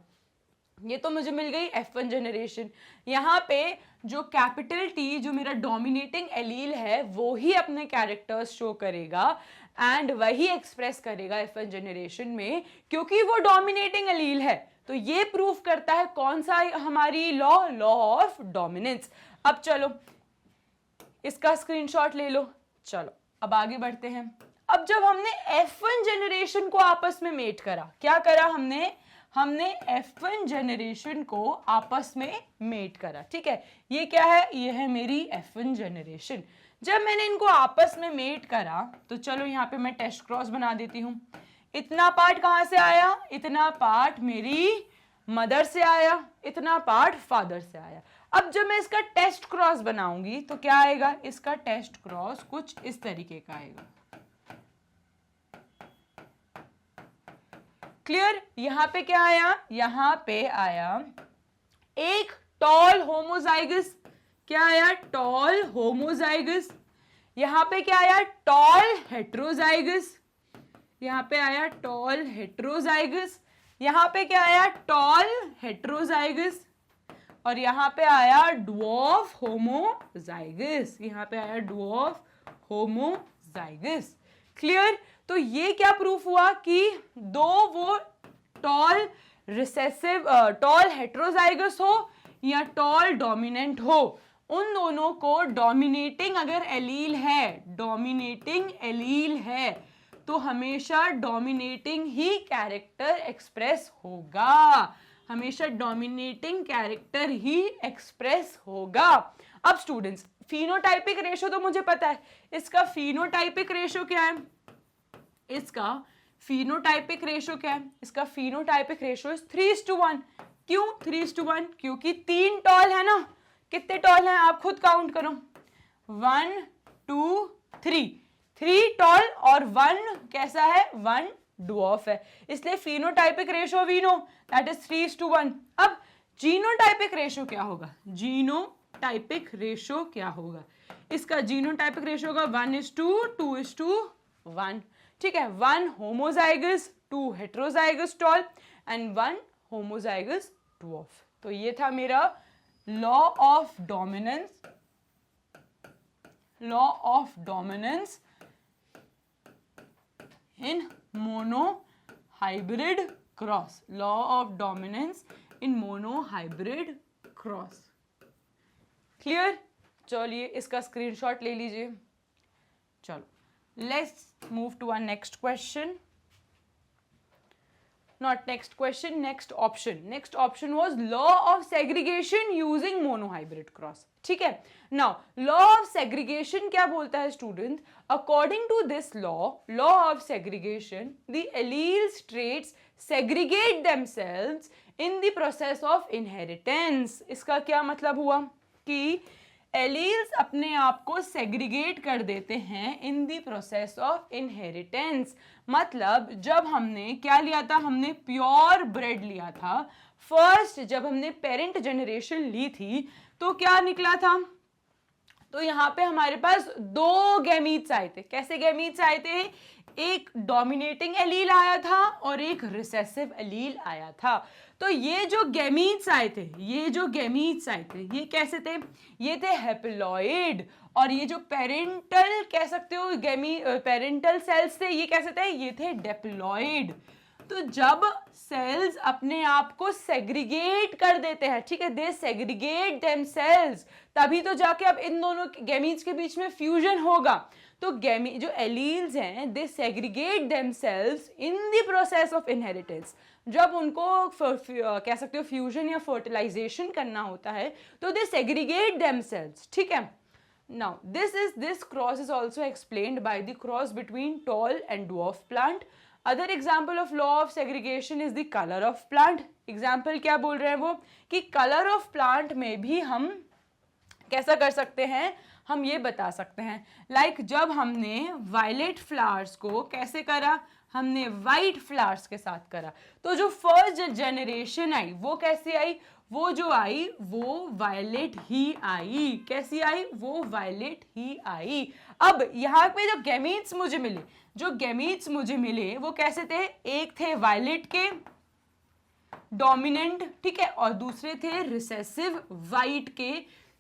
S1: ये तो मुझे मिल गई F1 जनरेशन। यहाँ पे जो कैपिटल T जो मेरा डोमिनेटिंग एलील है वो ही अपने कैरेक्टर्स शो करेगा एंड वही एक्सप्रेस करेगा F1 जनरेशन में, क्योंकि वो डोमिनेटिंग एलील है। तो ये प्रूफ करता है कौन सा हमारी लॉ? Law of dominance. अब चलो इसका स्क्रीनशॉट ले लो। चलो अब आगे बढ़ते हैं। अब जब हमने F1 जनरेशन को आपस में मेट करा, क्या करा हमने F1 जनरेशन को आपस में मेट करा, ठीक है? ये क्या है? ये है मेरी F1 जनरेशन। जब मैंने इनको आपस में मेट करा तो चलो यहाँ पे मैं टेस्ट क्रॉस बना देती हूँ। इतना पार्ट कहाँ से आया? इतना पार्ट मेरी मदर से आया, इतना पार्ट फादर से आया। अब जब मैं इसका टेस्ट क्रॉस बनाऊंगी तो क्या आएगा? इसका टेस्ट क्रॉस कुछ इस तरीके का आएगा। क्लियर? यहां पे क्या आया? यहां पे आया एक टॉल होमोजाइगस। क्या आया? Tall homozygous. यहां पे क्या आया? Tall heterozygous. यहां पे आया टॉल हेट्रोजाइगस। यहां पे क्या आया? Tall heterozygous. और यहां पे आया ड्वार्फ होमोजाइगस। यहां पे आया ड्वार्फ होमोजाइगस। क्लियर? तो ये क्या प्रूफ हुआ कि दो वो टॉल रिसेसिव टॉल हेट्रोजाइगस हो या टॉल डोमिनेंट हो, उन दोनों को डोमिनेटिंग अगर एलील है, डोमिनेटिंग एलील है, तो हमेशा डोमिनेटिंग ही कैरेक्टर एक्सप्रेस होगा, हमेशा डोमिनेटिंग कैरेक्टर ही एक्सप्रेस होगा। अब स्टूडेंट्स, फिनोटाइपिक रेशो तो मुझे पता है, इसका फिनोटाइपिक रेशो क्या है? इसका फिनोटाइपिक रेशो क्या है? इसका फिनोटाइपिक रेशो इज 3:1। क्यों 3:1? क्योंकि 3 टॉल है ना। कितने टॉल हैं आप खुद काउंट करो, 1 2 3, 3 टॉल और 1 कैसा है? 1 ड्वार्फ है, इसलिए phenotypic ratio we know that इज 3:1। अब जीनोटाइपिक रेशो क्या होगा? जीनोटाइपिक रेशो क्या होगा? इसका जीनोटाइपिक रेशो होगा 1:2, 2:1। ठीक है, 1 homozygous, 2 heterozygous toll and 1 homozygous dwarf. तो ये था मेरा law of dominance, law of dominance in monohybrid cross, law of dominance in monohybrid cross. Clear? चलिए इसका स्क्रीनशॉट ले लीजिए। चलो let's move to our next question. Not next question, next option. Next option was law of segregation using monohybrid cross. ठीक है, now law of segregation क्या बोलता है student? According to this law of segregation, the allele traits segregate themselves in the process of inheritance. इसका क्या मतलब हुआ कि एलील्स अपने आप को सेग्रीगेट कर देते हैं इन द प्रोसेस ऑफ इनहेरिटेंस। मतलब जब हमने क्या लिया था? हमने प्योर ब्रेड लिया था फर्स्ट, जब हमने पेरेंट जनरेशन ली थी तो क्या निकला था? तो यहाँ पे हमारे पास 2 गैमीट्स आए थे। कैसे गैमीट्स आए थे? एक डोमिनेटिंग एलील आया था और एक रिसेसिव एलील आया था। तो ये जो गैमीट्स आए थे, ये जो गैमीट्स आए थे, ये कैसे थे? ये थे हैप्लॉइड। और ये जो पेरेंटल कह सकते हो पेरेंटल सेल्स थे, ये कैसे थे? ये थे डिप्लॉइड। तो जब सेल्स अपने आप को सेग्रीगेट कर देते हैं, ठीक है, दे सेग्रीगेट देमसेल्व्स, तभी तो जाके अब इन दोनों गैमीट्स के बीच में फ्यूजन होगा। तो जो एलील्स हैं, they segregate themselves in the process of inheritance. जब उनको कह सकते हो फ्यूजन या फर्टिलाइजेशन करना होता है तो दे सेग्रीगेट देमसेल्व्स। ठीक है, now this cross is also explained by the cross between tall and dwarf plant. Other example of law of segregation is the color of plant. Example क्या बोल रहे हैं वो कि color of plant में भी हम कैसा कर सकते हैं? हम ये बता सकते हैं like जब हमने violet flowers को कैसे करा? हमने white flowers के साथ करा, तो जो फर्स्ट जनरेशन आई वो कैसे आई? वो जो आई वो वायलेट ही आई। कैसी आई? वो वायलेट ही आई। अब यहाँ पे जो गैमीट्स मुझे मिले वो कैसे थे? एक थे वायलेट के डोमिनेंट, ठीक है, और दूसरे थे रिसेसिव वाइट के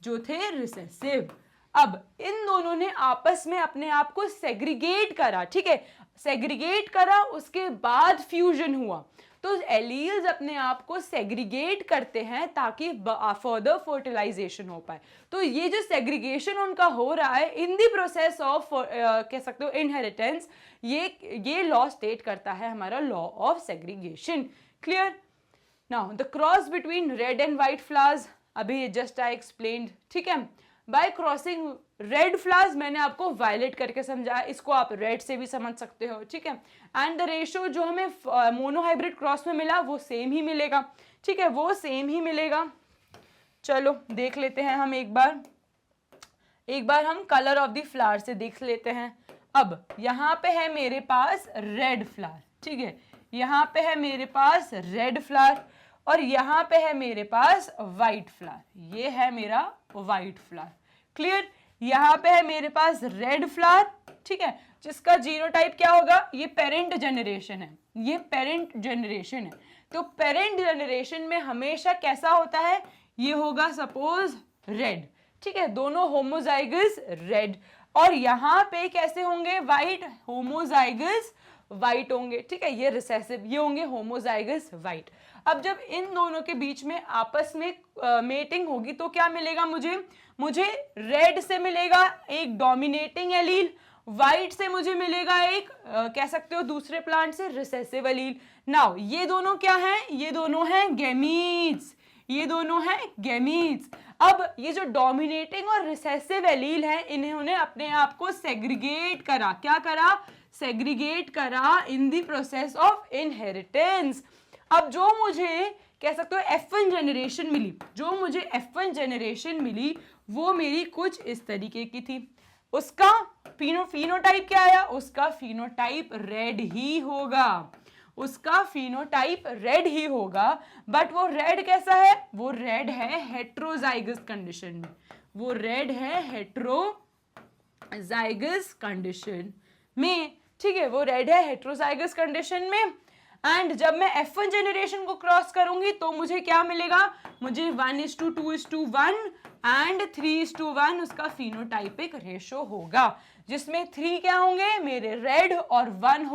S1: जो थे रिसेसिव। अब इन दोनों ने आपस में अपने आप को सेग्रीगेट करा, ठीक है, सेग्रीगेट करा, उसके बाद फ्यूजन हुआ। तो एलील्स अपने आप को सेग्रीगेट करते हैं ताकि फर्दर फर्टिलाइजेशन हो पाए। तो ये जो सेग्रीगेशन उनका हो रहा है इन द प्रोसेस ऑफ कह सकते हो इनहेरिटेंस, ये लॉ स्टेट करता है हमारा law of segregation. Clear? Now the cross between red and white flowers, अभी जस्ट आई एक्सप्लेन्ड, ठीक है। बाय क्रॉसिंग रेड फ्लावर्स मैंने आपको वायलेट करके समझाया, इसको आप रेड से भी समझ सकते हो, ठीक है। एंड द रेशियो जो हमें मोनोहाइब्रिड क्रॉस में मिला वो सेम ही मिलेगा, ठीक है, वो सेम ही मिलेगा। चलो देख लेते हैं हम एक बार हम कलर ऑफ द फ्लावर से देख लेते हैं। अब यहाँ पे है मेरे पास रेड फ्लावर, ठीक है, यहाँ पे है मेरे पास रेड फ्लावर और यहाँ पे है मेरे पास वाइट फ्लावर, ये है मेरा वाइट फ्लावर। क्लियर? यहाँ पे है मेरे पास रेड फ्लावर, ठीक है, जिसका जीनोटाइप क्या होगा? ये पेरेंट जनरेशन है, ये पेरेंट जनरेशन है। तो पेरेंट जनरेशन में हमेशा कैसा होता है? ये होगा सपोज रेड, ठीक है, दोनों होमोजाइगस रेड। और यहाँ पे कैसे होंगे, वाइट, होमोजाइगस वाइट होंगे, ठीक है, ये रिसेसिव, ये होंगे होमोजाइगस वाइट। अब जब इन दोनों के बीच में आपस में मेटिंग होगी तो क्या मिलेगा मुझे रेड से मिलेगा एक डोमिनेटिंग एलील, व्हाइट से मुझे मिलेगा एक कह सकते हो दूसरे प्लांट से रिसेसिव एलील। नाउ ये दोनों क्या हैं, ये दोनों हैं गैमीट्स, ये दोनों हैं गैमीट्स। अब ये जो डोमिनेटिंग और रिसेसिव एलील है इन्होंने अपने आप को सेग्रीगेट करा, क्या करा, सेग्रीगेट करा इन द प्रोसेस ऑफ इनहेरिटेंस। अब जो मुझे कह सकते हो F1 जनरेशन मिली, जो मुझे F1 जनरेशन मिली वो मेरी कुछ इस तरीके की थी। उसका फिनोटाइप क्या आया, उसका फिनोटाइप रेड ही होगा, उसका फिनोटाइप रेड ही होगा। बट वो रेड कैसा है, वो रेड है हेट्रोजाइगस कंडीशन में, वो रेड है हेट्रोजाइगस कंडीशन में, ठीक है, वो रेड है हेट्रोजाइगस कंडीशन में। एंड जब मैं F1 जनरेशन को क्रॉस करूंगी तो मुझे क्या मिलेगा, मुझे 1:2:1 एंड 3:1 उसका फिनोटाइपिक रेशो होगा, जिसमें 3 क्या होंगे मेरे रेड और 1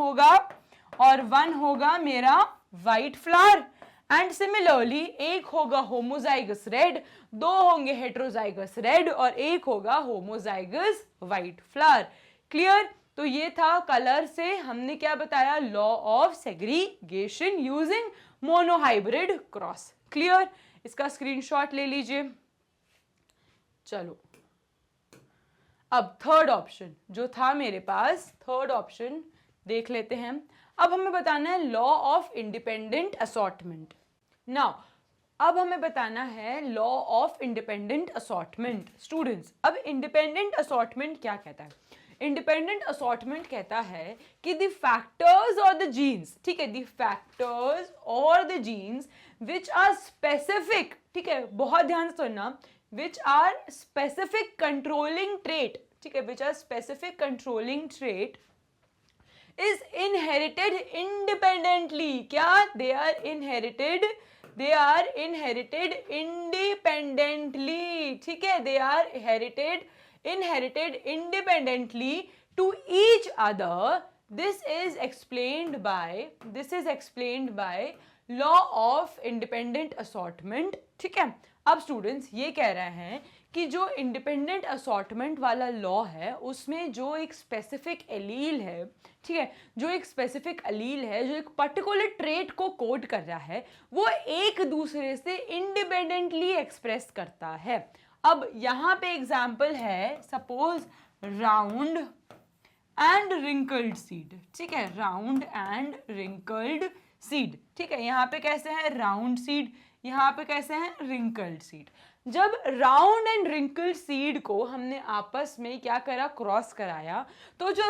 S1: होगा मेरा वाइट फ्लावर। एंड सिमिलरली एक होगा होमोजाइगस रेड, 2 होंगे हेट्रोजाइगस रेड और एक होगा होमोजाइगस वाइट फ्लावर। क्लियर। तो ये था कलर से हमने क्या बताया, law of segregation using monohybrid cross. Clear. इसका स्क्रीनशॉट ले लीजिए। चलो अब थर्ड ऑप्शन जो था मेरे पास, थर्ड ऑप्शन देख लेते हैं। अब हमें बताना है law of independent assortment. Now अब हमें बताना है law of independent assortment. Students अब इंडिपेंडेंट असॉर्टमेंट क्या कहता है, इंडिपेंडेंट असॉर्टमेंट कहता है कि द फैक्टर्स और द जीन्स, ठीक है, द फैक्टर्स और the genes which are specific, ठीक है, बहुत ध्यान से सुनना, which are specific controlling trait, ठीक है, which are specific controlling trait is inherited independently. क्या, दे आर इनहेरिटेड इंडिपेंडेंटली, ठीक है, they are inherited independently to each other. This is explained by law of independent assortment, ठीक है। अब students ये कह रहे हैं कि जो इंडिपेंडेंट असॉर्टमेंट वाला लॉ है उसमें जो एक स्पेसिफिक एलील है, ठीक है, जो एक स्पेसिफिक एलील है जो एक पर्टिकुलर ट्रेट को कोड कर रहा है वो एक दूसरे से इंडिपेंडेंटली एक्सप्रेस करता है। अब यहां पे एग्जाम्पल है, suppose round and wrinkled seed, ठीक है, राउंड एंड रिंकल्ड सीड, ठीक है, यहाँ पे कैसे है राउंड सीड, यहाँ पे कैसे है रिंकल्ड सीड। जब राउंड एंड रिंकल्ड सीड को हमने आपस में क्या करा, क्रॉस कराया, तो जो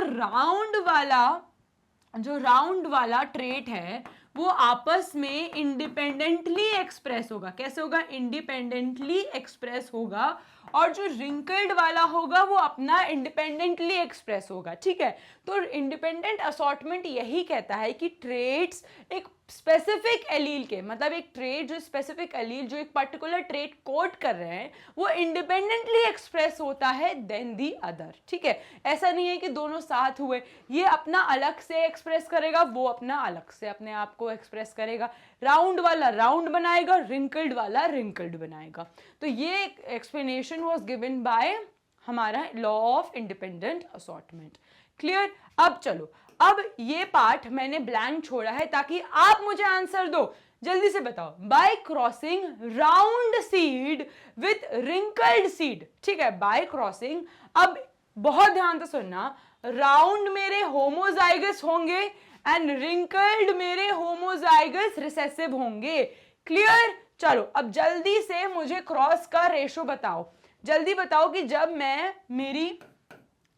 S1: राउंड वाला ट्रेट है वो आपस में इंडिपेंडेंटली एक्सप्रेस होगा। कैसे होगा, इंडिपेंडेंटली एक्सप्रेस होगा। और जो रिंकल्ड वाला होगा वो अपना इंडिपेंडेंटली एक्सप्रेस होगा, ठीक है। तो इंडिपेंडेंट असॉर्टमेंट यही कहता है कि ट्रेट्स एक स्पेसिफिक एलील के, मतलब एक ट्रेट जो स्पेसिफिक एलील जो एक पर्टिकुलर ट्रेट कोड कर रहे हैं वो इंडिपेंडेंटली एक्सप्रेस होता है देन दी अदर, ठीक है। ऐसा नहीं है कि दोनों साथ हुए, ये अपना अलग से एक्सप्रेस करेगा, वो अपना अलग से अपने आप को एक्सप्रेस करेगा। राउंड वाला राउंड बनाएगा, रिंकल्ड वाला रिंकल्ड बनाएगा। तो ये एक्सप्लेनेशन वाज गिवन बाय हमारा law of independent assortment. Clear. अब चलो, अब ये पार्ट मैंने ब्लैंक छोड़ा है ताकि आप मुझे आंसर दो, जल्दी से बताओ। Bye crossing round seed with wrinkled seed, ठीक है, बाय क्रॉसिंग। अब बहुत ध्यान से सुनना, राउंड मेरे होमोजाइगस होंगे एंड रिंकल्ड मेरे होमोजाइगस रिसेसिव होंगे। क्लियर। चलो अब जल्दी से मुझे क्रॉस का रेशो बताओ, जल्दी बताओ कि जब मैं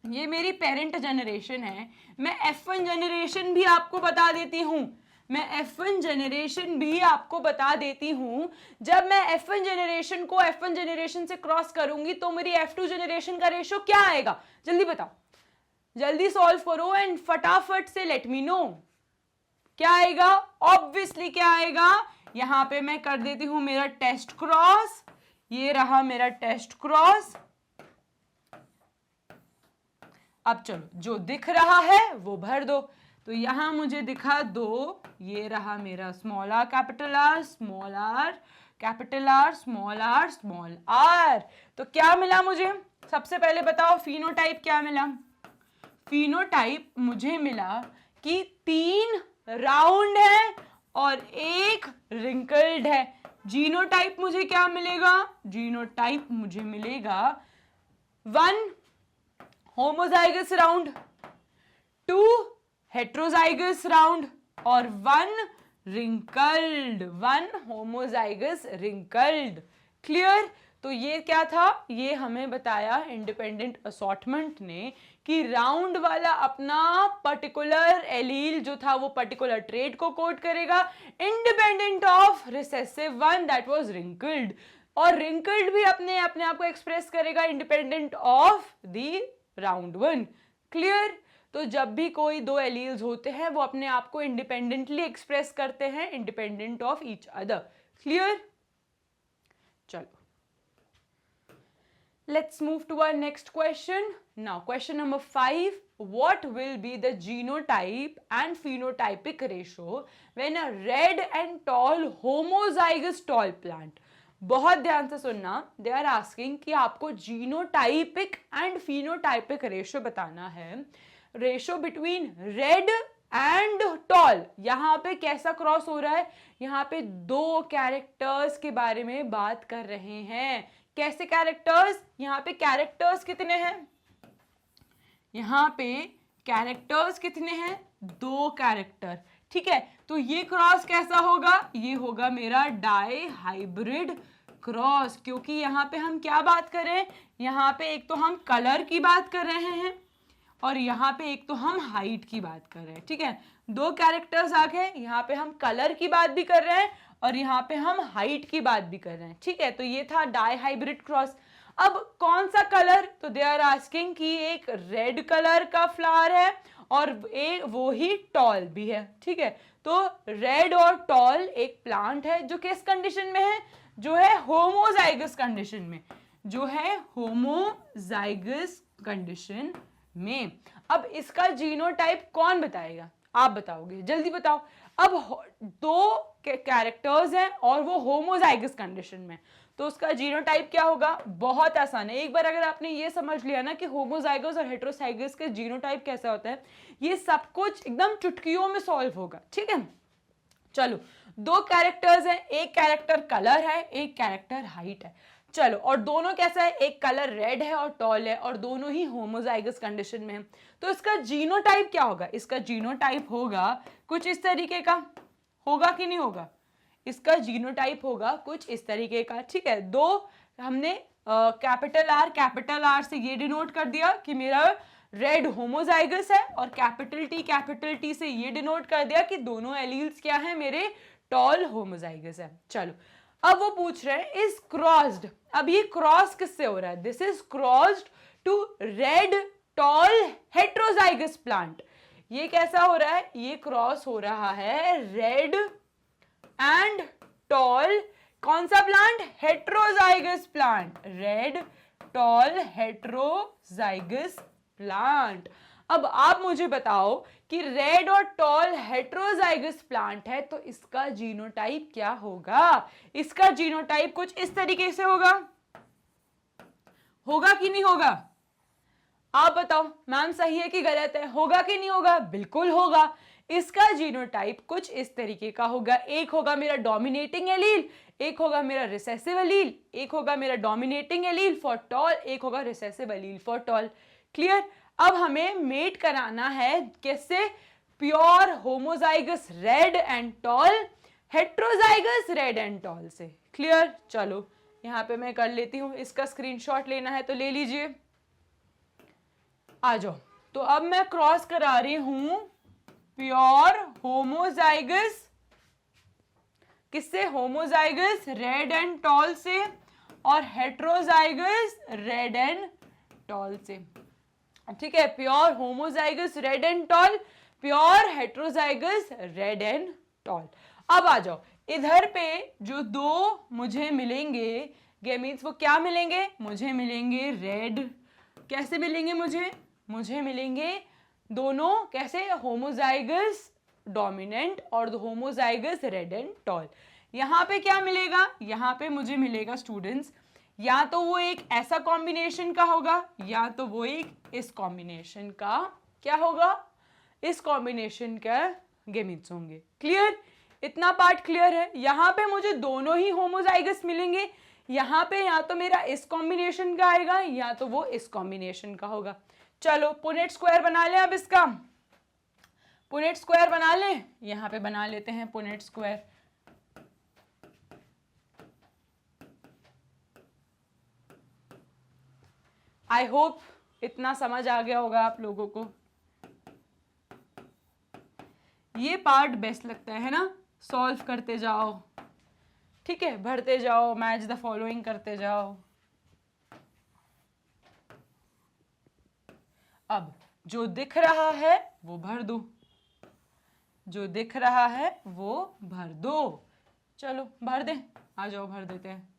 S1: ये मेरी पेरेंट जनरेशन है, मैं F1 जनरेशन भी आपको बता देती हूं, मैं F1 जनरेशन भी आपको बता देती हूं। जब मैं F1 जनरेशन को F1 जनरेशन से क्रॉस करूंगी तो मेरी F2 जनरेशन का रेशो क्या आएगा, जल्दी बताओ, जल्दी सॉल्व करो एंड फटाफट से लेट मी नो क्या आएगा। ऑब्वियसली क्या आएगा, यहां पे मैं कर देती हूं मेरा टेस्ट क्रॉस, ये रहा मेरा टेस्ट क्रॉस, अब चलो जो दिख रहा है वो भर दो। तो यहां मुझे दिखा 2, ये रहा मेरा small R capital R, small R capital R, small R small R. तो क्या मिला मुझे? सबसे पहले बताओ फिनोटाइप क्या मिला? फिनोटाइप मुझे मिला कि 3 राउंड है और 1 रिंकल्ड है। जीनोटाइप मुझे क्या मिलेगा? जीनोटाइप मुझे मिलेगा 1 होमोजाइगस राउंड, 2 हेट्रोजाइगस राउंड और 1 रिंकल्ड, 1 होमोजाइगस रिंकल्ड। क्लियर? तो ये क्या था? ये हमें बताया इंडिपेंडेंट असॉर्टमेंट ने कि राउंड वाला अपना पर्टिकुलर एलील जो था वो पर्टिकुलर ट्रेट को कोड करेगा, independent of recessive one that was wrinkled, और रिंकल्ड भी अपने आप को एक्सप्रेस करेगा independent of the round one. Clear? तो जब भी कोई 2 एलील्स होते हैं वो अपने आप को इंडिपेंडेंटली एक्सप्रेस करते हैं independent of each other. Clear? चलो, let's move to our next question. Now question number 5, what will be the genotype and phenotypic ratio when a red and tall homozygous tall plant? बहुत ध्यान से सुनना, they are asking कि आपको genotypic and phenotypic ratio बताना है। Ratio between red and toll, यहाँ पे कैसा क्रॉस हो रहा है? यहाँ पे 2 कैरेक्टर्स के बारे में बात कर रहे हैं। कैसे कैरेक्टर्स? यहाँ पे कैरेक्टर्स कितने हैं? यहाँ पे कैरेक्टर्स कितने हैं? 2 कैरेक्टर। ठीक है, तो ये क्रॉस कैसा होगा? ये होगा मेरा डाई हाइब्रिड क्रॉस, क्योंकि यहाँ पे हम क्या बात कर रहे हैं? यहाँ पे एक तो हम कलर की बात कर रहे हैं और यहाँ पे एक तो हम हाइट की बात कर रहे हैं। ठीक है, 2 कैरेक्टर्स आ गए, यहाँ पे हम कलर की बात भी कर रहे हैं और यहाँ पे हम हाइट की बात भी कर रहे हैं। ठीक है, तो ये था डाई हाइब्रिड क्रॉस। अब कौन सा कलर? तो दे आर आस्किंग कि एक रेड कलर का फ्लावर है और एक वो ही टॉल भी है। ठीक है, तो रेड और टॉल एक प्लांट है जो किस कंडीशन में है? जो है होमोजाइगस कंडीशन में, जो है होमोजाइगस कंडीशन में। अब इसका जीनोटाइप कौन बताएगा? आप बताओगे, जल्दी बताओ। अब 2 कैरेक्टर्स हैं और वो होमोजाइगस कंडीशन में, तो उसका जीनोटाइप क्या होगा? बहुत आसान है। एक बार अगर आपने ये समझ लिया ना कि होमोजाइगस और हेटेरोजाइगस के जीनोटाइप कैसा होता है, ये सब कुछ एकदम चुटकियों में सॉल्व होगा। ठीक है, चलो 2 कैरेक्टर्स हैं, एक कैरेक्टर कलर है, एक कैरेक्टर हाइट है। चलो, और दोनों कैसा है? एक कलर रेड है और टॉल है और दोनों ही होमोजाइगस कंडीशन में है। तो इसका जीनोटाइप क्या होगा? इसका जीनोटाइप होगा कुछ इस तरीके का, होगा कि नहीं होगा? इसका जीनोटाइप होगा कुछ इस तरीके का। ठीक है, 2 हमने कैपिटल आर से ये डिनोट कर दिया कि मेरा रेड होमोजाइगस है और कैपिटल टी से ये डिनोट कर दिया कि दोनों एलील्स क्या है? मेरे टॉल होमोजाइगस है। चलो, अब वो पूछ रहे हैं इज क्रॉस्ड। अब ये क्रॉस किससे हो रहा है? This is crossed to red tall heterozygous plant. ये कैसा हो रहा है? ये क्रॉस हो रहा है रेड एंड टॉल, कौन सा plant? Heterozygous plant, red tall heterozygous plant. अब आप मुझे बताओ कि रेड और टॉल हेट्रोजाइगस प्लांट है तो इसका जीनोटाइप क्या होगा? इसका जीनोटाइप कुछ इस तरीके से होगा, होगा कि नहीं होगा? आप बताओ मैम, सही है कि गलत है? होगा कि नहीं होगा? बिल्कुल होगा। इसका जीनोटाइप कुछ इस तरीके का होगा। एक होगा मेरा डोमिनेटिंग एलील, एक होगा मेरा रिसेसिव एलील, एक होगा मेरा डोमिनेटिंग एलील फॉर टॉल, एक होगा recessive allele for tall. Clear? अब हमें मेट कराना है किससे? Pure homozygous red and tall heterozygous red and tall से। क्लियर? चलो यहां पे मैं कर लेती हूं, इसका स्क्रीनशॉट लेना है तो ले लीजिए। आ जाओ, तो अब मैं क्रॉस करा रही हूं प्योर होमोजाइगस किससे? होमोजाइगस रेड एंड टॉल से और हेट्रोजाइगस रेड एंड टॉल से। ठीक है, pure homozygous red and toll, pure heterozygous red and toll. अब आ जाओ, इधर पे जो 2 मुझे मिलेंगे, ये मीन्स वो क्या मिलेंगे? मुझे मिलेंगे रेड। कैसे मिलेंगे मुझे? मुझे मिलेंगे दोनों कैसे, होमोजाइगस डोमिनेंट और होमोजाइगस रेड एंड टॉल। यहाँ पे क्या मिलेगा, यहाँ पे मुझे मिलेगा स्टूडेंट्स, या तो वो एक ऐसा कॉम्बिनेशन का होगा या तो वो एक इस कॉम्बिनेशन का क्या होगा, इस कॉम्बिनेशन का गेमीट्स होंगे। क्लियर, इतना पार्ट क्लियर है। यहाँ पे मुझे दोनों ही होमोजाइगस मिलेंगे, यहाँ पे या तो मेरा इस कॉम्बिनेशन का आएगा या तो वो इस कॉम्बिनेशन का होगा। चलो पुनेट स्क्वायर बना लें, अब इसका पुनेट स्क्वायर बना लें, यहाँ पे बना लेते हैं पुनेट स्क्वायर। आई होप इतना समझ आ गया होगा आप लोगों को। ये पार्ट बेस्ट लगता है ना, सॉल्व करते जाओ, ठीक है, भरते जाओ, मैच द फॉलोइंग करते जाओ। अब जो दिख रहा है वो भर दो, जो दिख रहा है वो भर दो। चलो भर दें, आ जाओ भर देते हैं।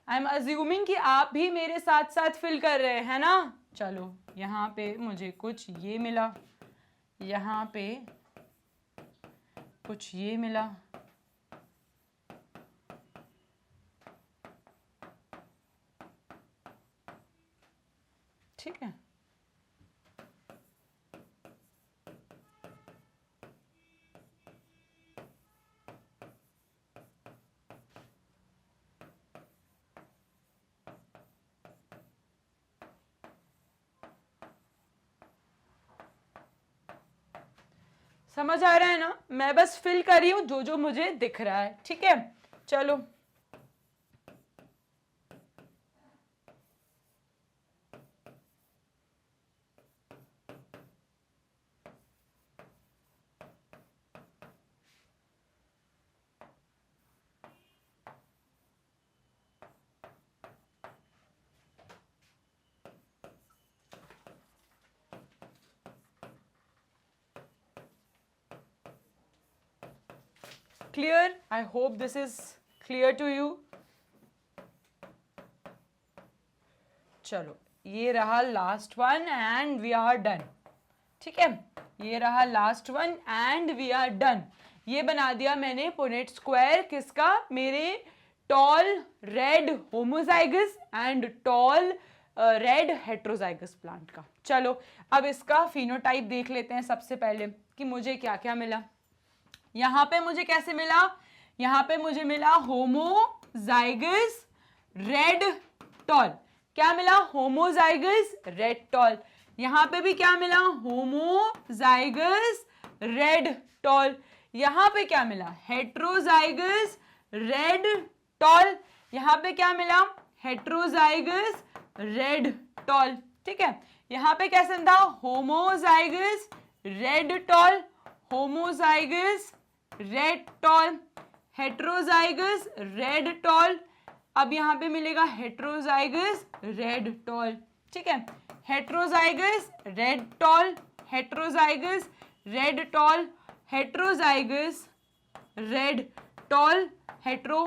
S1: आई एम अज्यूमिंग कि आप भी मेरे साथ साथ फिल कर रहे हैं ना। चलो यहाँ पे मुझे कुछ ये मिला, यहाँ पे कुछ ये मिला, ठीक है। समझ आ रहा है ना, मैं बस फिल कर रही हूं जो जो मुझे दिख रहा है, ठीक है। चलो clear, I hope this is clear to you। चलो ये रहा last one and we are done, ठीक है, ये रहा last one and we are done. ये बना दिया मैंने पुनेट स्क्वायर किसका, मेरे tall red homozygous and tall red heterozygous plant का। चलो अब इसका फिनोटाइप देख लेते हैं सबसे पहले कि मुझे क्या क्या मिला। यहाँ पे मुझे कैसे मिला, यहाँ पे मुझे मिला होमोजाइगस रेड टॉल, क्या मिला, होमोजाइगस रेड टॉल। यहाँ पे भी क्या मिला, होमोजाइगस रेड टॉल। यहाँ पे क्या मिला, हेट्रोजाइगस रेड टॉल। यहाँ पे क्या मिला, हेट्रोजाइगस रेड टॉल, ठीक है। यहाँ पे कैसे था, homozygous red tall, homozygous red tall, heterozygous red tall. अब यहाँ पे मिलेगा हेट्रोजाइगस रेड टॉल, ठीक है, heterozygous red tall, heterozygous red tall, heterozygous red tall, hetero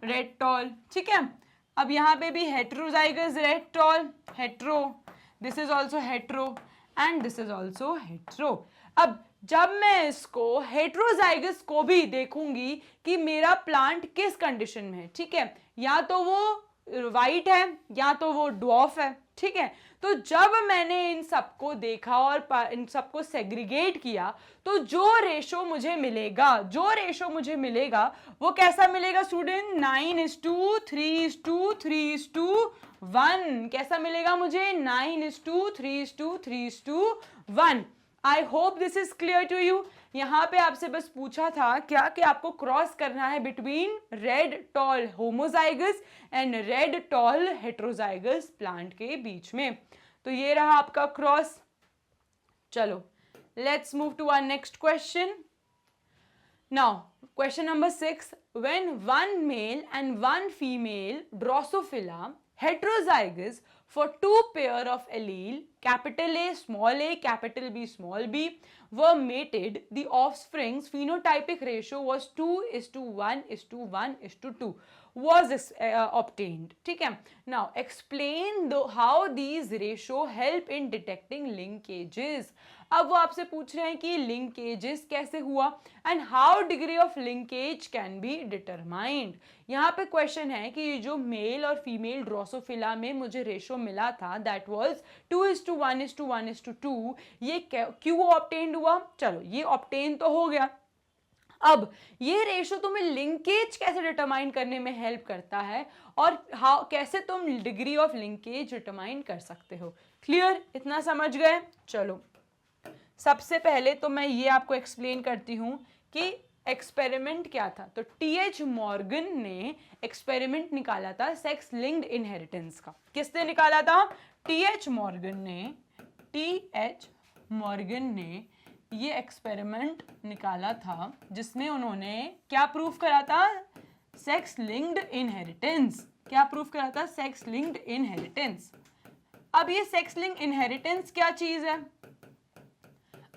S1: red tall, ठीक है। अब यहाँ पे भी heterozygous red tall, hetero, this is also hetero and this is also hetero. अब जब मैं इसको हेट्रोजाइगस को भी देखूंगी कि मेरा प्लांट किस कंडीशन में है, ठीक है, या तो वो वाइट है या तो वो ड्वार्फ है, ठीक है। तो जब मैंने इन सबको देखा और इन सबको सेग्रीगेट किया तो जो रेशो मुझे मिलेगा, जो रेशो मुझे मिलेगा वो कैसा मिलेगा स्टूडेंट, 9:3:3:1। कैसा मिलेगा मुझे, 9:3:3:1। I hope this is clear to you. यहाँ पे आपसे बस पूछा था क्या कि आपको क्रॉस करना है between red tall homozygous and red tall heterozygous plant के बीच में। तो ये रहा आपका क्रॉस। चलो let's move to our next question. Now question number 6, when one male and one female drosophila heterozygous for two pair of allele capital A small a capital B small b were mated, the offspring's phenotypic ratio was 2:1:1:2. was obtained. ठीक है, now explain how these ratio help in detecting linkages. अब वो आपसे पूछ रहे हैं कि linkages कैसे हुआ and how degree of linkage can be determined. यहाँ पे क्वेश्चन है कि जो मेल और फीमेल ड्रोसोफिला में मुझे रेशो मिला था that was 2:1:1:2, ये क्यों ऑब्टेन हुआ? चलो ये ऑब्टेन तो हो गया। अब ये रेशो तुम्हें लिंकेज कैसे डिटरमाइन करने में हेल्प करता है और कैसे तुम डिग्री ऑफ लिंकेज डिटरमाइन कर सकते हो। क्लियर, इतना समझ गए? चलो सबसे पहले तो मैं ये आपको एक्सप्लेन करती हूँ कि एक्सपेरिमेंट क्या था। तो टीएच मॉर्गन ने एक्सपेरिमेंट निकाला था सेक्स लिंक्ड इनहेरिटेंस का। किसने निकाला था? टीएच मॉर्गन ने ये एक्सपेरिमेंट निकाला था जिसमें उन्होंने क्या प्रूफ करा था? Sex linked inheritance. क्या प्रूफ करा था? Sex linked inheritance. अब ये सेक्स लिंक्ड इनहेरिटेंस क्या चीज है?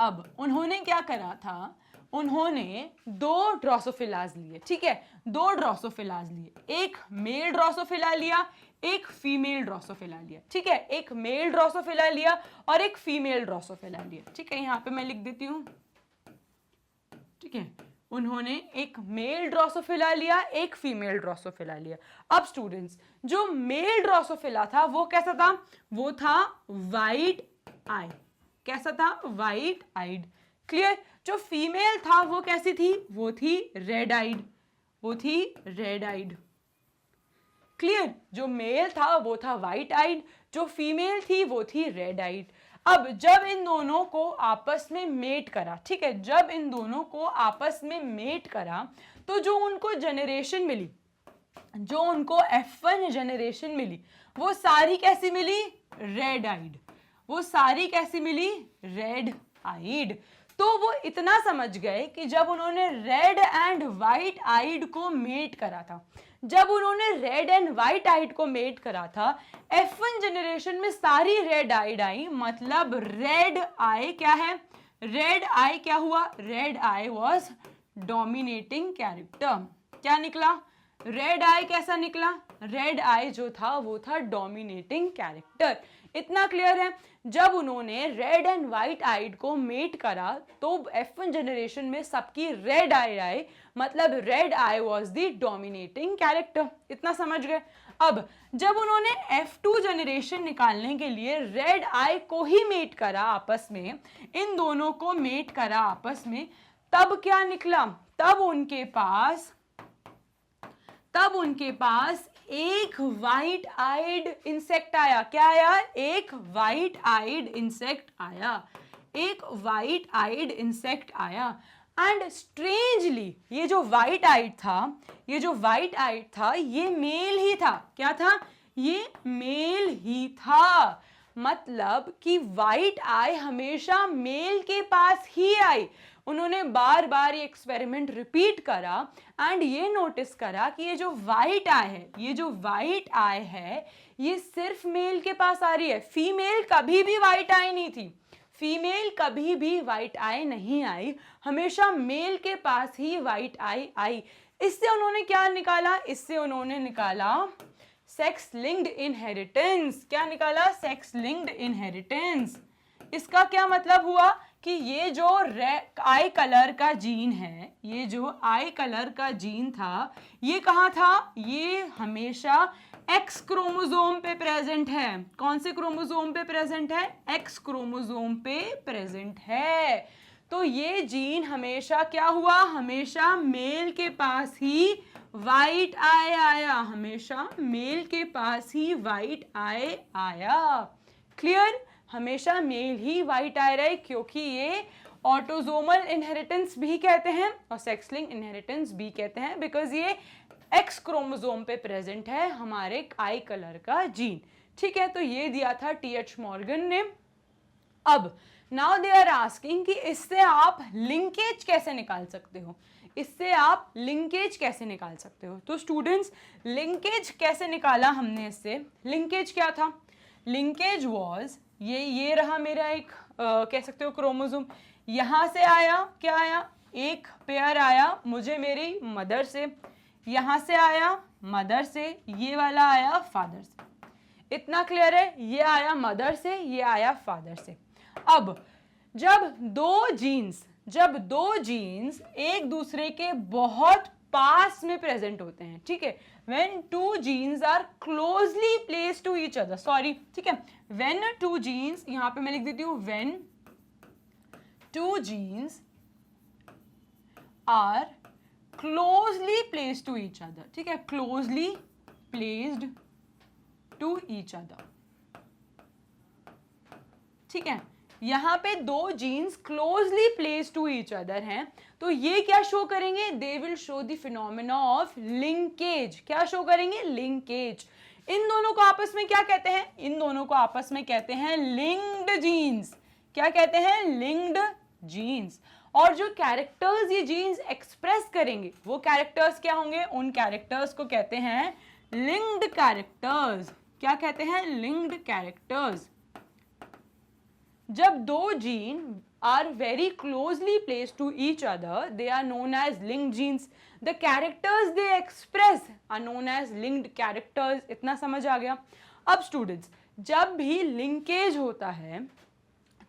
S1: अब उन्होंने क्या करा था? उन्होंने 2 ड्रोसोफिलाज लिए। ठीक है, 2 ड्रोसोफिलाज लिए, एक मेल ड्रोसोफिला लिया, एक फीमेल ड्रोसोफिला लिया। ठीक है, एक मेल ड्रोसोफिला लिया और एक फीमेल ड्रोसोफिला लिया। ठीक है, यहाँ पे मैं लिख देती हूँ। ठीक है, उन्होंने एक मेल ड्रोसोफिला लिया, एक फीमेल ड्रोसोफिला लिया। अब स्टूडेंट्स, जो मेल ड्रोसोफिला था वो कैसा था? वो था वाइट आई। कैसा था? White eyed. क्लियर। जो फीमेल था वो कैसी थी? वो थी रेड आइड। क्लियर। जो मेल था वो था वाइट आइड, जो फीमेल थी वो थी रेड आइड। अब जब इन दोनों को आपस में मेट करा, ठीक है, जब इन दोनों को आपस में मेट करा तो जो उनको जनरेशन मिली, जो उनको F1 जनरेशन मिली, वो सारी कैसी मिली? Red eyed. वो सारी कैसी मिली? Red eyed. तो वो इतना समझ गए कि जब उन्होंने रेड एंड वाइट आइड को मेट करा था, जब उन्होंने रेड एंड वाइट आइड को मेट करा था, F1 जनरेशन में सारी रेड आइड आई, मतलब रेड आई क्या है? रेड आई क्या हुआ? Red I was dominating character. क्या निकला? रेड आई कैसा निकला? रेड आई जो था वो था डोमिनेटिंग कैरेक्टर। इतना क्लियर है? जब उन्होंने रेड एंड वाइट आइड को मेट करा तो F1 जनरेशन में सबकी रेड आई आई, मतलब red I was the dominating character. इतना समझ गए? अब जब उन्होंने F2 जनरेशन निकालने के लिए रेड आई को ही मेट करा आपस में, इन दोनों को मेट करा आपस में, तब क्या निकला? तब उनके पास एक वाइट आइड इंसेक्ट आया। क्या आया? एक वाइट आइड इंसेक्ट आया। एंड स्ट्रेंजली ये जो वाइट आइड था, ये मेल ही था। क्या था? ये मेल ही था। मतलब कि वाइट आई हमेशा मेल के पास ही आई। उन्होंने बार बार ये एक्सपेरिमेंट रिपीट करा एंड ये नोटिस करा कि ये जो वाइट आई है, ये सिर्फ मेल के पास आ रही है। फीमेल कभी भी वाइट आई नहीं थी, फीमेल कभी भी वाइट आई नहीं आई, हमेशा मेल के पास ही वाइट आई। इससे उन्होंने क्या निकाला? इससे उन्होंने निकाला सेक्स लिंक्ड इनहेरिटेंस। क्या निकाला? Sex linked inheritance. इसका क्या मतलब हुआ कि ये जो आई कलर का जीन है, ये जो आई कलर का जीन था, ये कहाँ था? ये हमेशा एक्स क्रोमोसोम पे प्रेजेंट है। कौन से क्रोमोसोम पे प्रेजेंट है? एक्स क्रोमोसोम पे प्रेजेंट है। तो ये जीन हमेशा क्या हुआ? हमेशा मेल के पास ही वाइट आई आया। हमेशा मेल के पास ही वाइट आई आया। क्लियर? हमेशा मेल ही वाइट आई रहे, क्योंकि ये ऑटोसोमल इनहेरिटेंस भी कहते हैं और सेक्स लिंक्ड इनहेरिटेंस भी कहते हैं, बिकॉज ये एक्स क्रोमोसोम पे प्रेजेंट है हमारे आई कलर का जीन। ठीक है, तो ये दिया था टीएच मॉर्गन ने। अब नाउ दे आर आस्किंग कि इससे आप लिंकेज कैसे निकाल सकते हो? तो स्टूडेंट्स, लिंकेज कैसे निकाला हमने? इससे लिंकेज क्या था? लिंकेज वॉज ये रहा मेरा एक कह सकते हो क्रोमोसोम, यहाँ से आया, क्या आया? एक पेयर आया मुझे मेरी मदर से, यहाँ से आया मदर से, ये वाला आया फादर से। इतना क्लियर है? ये आया मदर से, ये आया फादर से। अब जब दो जीन्स एक दूसरे के बहुत पास में प्रेजेंट होते हैं, ठीक है, when two genes are closely placed to each other, sorry, ठीक है, when two genes, यहां पे मैं लिख देती हूं when two genes are closely placed to each other, ठीक है, closely placed to each other, ठीक है, यहां पे दो genes closely place to each other हैं, तो ये क्या शो करेंगे? They will show the phenomena of linkage. क्या शो करेंगे? लिंकेज। इन दोनों को आपस में क्या कहते हैं? इन दोनों को आपस में कहते हैं लिंक्ड जीन्स। क्या कहते हैं? Linked genes. और जो कैरेक्टर्स ये जीन्स एक्सप्रेस करेंगे वो कैरेक्टर्स क्या होंगे? उन कैरेक्टर्स को कहते हैं लिंक्ड कैरेक्टर्स। क्या कहते हैं? Linked characters. जब दो gene are very closely placed to each other, they are known as linked genes. The characters they express are known as linked characters. इतना समझ आ गया? अब स्टूडेंट्स, जब भी लिंकेज होता है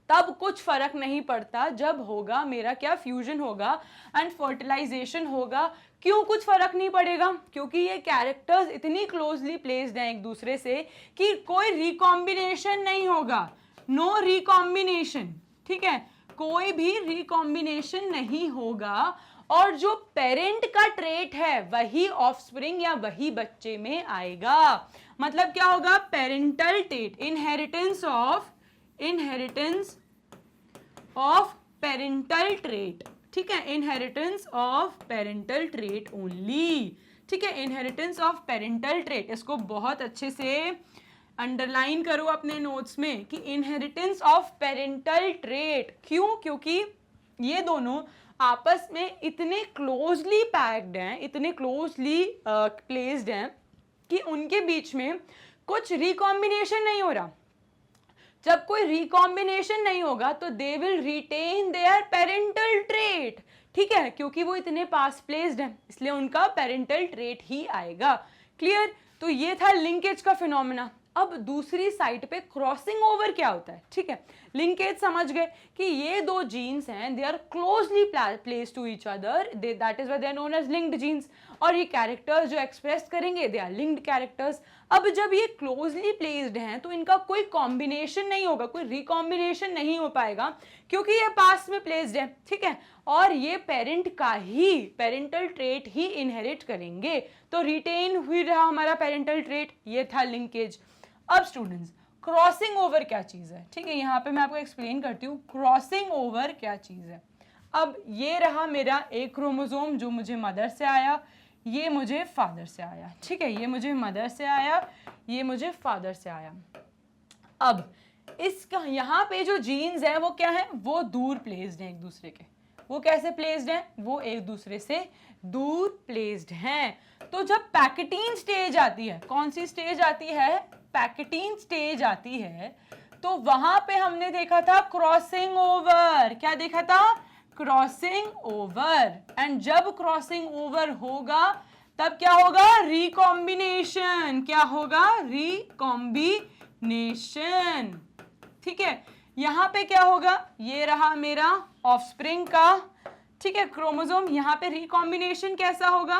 S1: तब कुछ फर्क नहीं पड़ता, जब होगा मेरा क्या? फ्यूजन होगा एंड फर्टिलाइजेशन होगा। क्यों कुछ फर्क नहीं पड़ेगा? क्योंकि ये कैरेक्टर्स इतनी क्लोजली प्लेस्ड हैं एक दूसरे से कि कोई रिकॉम्बिनेशन नहीं होगा। नो रिकॉम्बिनेशन, ठीक है, कोई भी रिकॉम्बिनेशन नहीं होगा। और जो पेरेंट का ट्रेट है वही ऑफस्प्रिंग या वही बच्चे में आएगा। मतलब क्या होगा? Parental trait, inheritance of parental trait, ठीक है, inheritance of parental trait only, ठीक है, इनहेरिटेंस ऑफ पेरेंटल ट्रेट। इसको बहुत अच्छे से अंडरलाइन करो अपने नोट्स में कि इनहेरिटेंस ऑफ पेरेंटल ट्रेट। क्यों? क्योंकि ये दोनों आपस में इतने क्लोजली पैक्ड हैं, इतने क्लोजली प्लेस्ड हैं कि उनके बीच में कुछ रिकॉम्बिनेशन नहीं हो रहा। जब कोई रिकॉम्बिनेशन नहीं होगा तो they will retain their parental trait, ठीक है, क्योंकि वो इतने पास प्लेस्ड हैं, इसलिए उनका पेरेंटल ट्रेट ही आएगा। क्लियर? तो ये था लिंकेज का फिनोमेना। अब दूसरी साइड पे क्रॉसिंग ओवर क्या होता है? ठीक है, लिंकेज समझ गए कि ये दो जीन्स हैं, they are closely placed to each other, that is why they are known as linked genes. और ये कैरेक्टर्स जो एक्सप्रेस करेंगे दे आर लिंक्ड कैरेक्टर्स। अब जब ये क्लोजली प्लेस्ड हैं तो इनका कोई कॉम्बिनेशन नहीं होगा, कोई रिकॉम्बिनेशन नहीं हो पाएगा क्योंकि ये पास में प्लेस्ड है, ठीक है, और ये पेरेंट का ही पेरेंटल ट्रेट ही इनहेरिट करेंगे। तो रिटेन हुई रहा हमारा पेरेंटल ट्रेट, ये था लिंकेज। अब स्टूडेंट्स, क्रॉसिंग ओवर क्या चीज़ है? ठीक है, यहाँ पे मैं आपको एक्सप्लेन करती हूँ क्रॉसिंग ओवर क्या चीज़ है। अब ये रहा मेरा एक क्रोमोसोम जो मुझे मदर से आया, ये मुझे फादर से आया, ठीक है, ये मुझे मदर से आया, ये मुझे फादर से आया। अब इसका यहाँ पे जो जीन्स है वो क्या है? वो दूर प्लेस्ड हैं एक दूसरे के। वो कैसे प्लेस्ड हैं? वो एक दूसरे से दूर प्लेस्ड हैं। तो जब पैकेटीन स्टेज आती है, कौन सी स्टेज आती है? पैकेटीन स्टेज आती है, तो वहां पे हमने देखा था क्रॉसिंग ओवर। क्या देखा था? Crossing over. एंड जब क्रॉसिंग ओवर होगा तब क्या होगा? रिकॉम्बिनेशन। क्या होगा? रिकॉम्बिनेशन, ठीक है। यहां पे क्या होगा? ये रहा मेरा ऑफस्प्रिंग का, ठीक है, क्रोमोसोम। यहां पे रिकॉम्बिनेशन कैसा होगा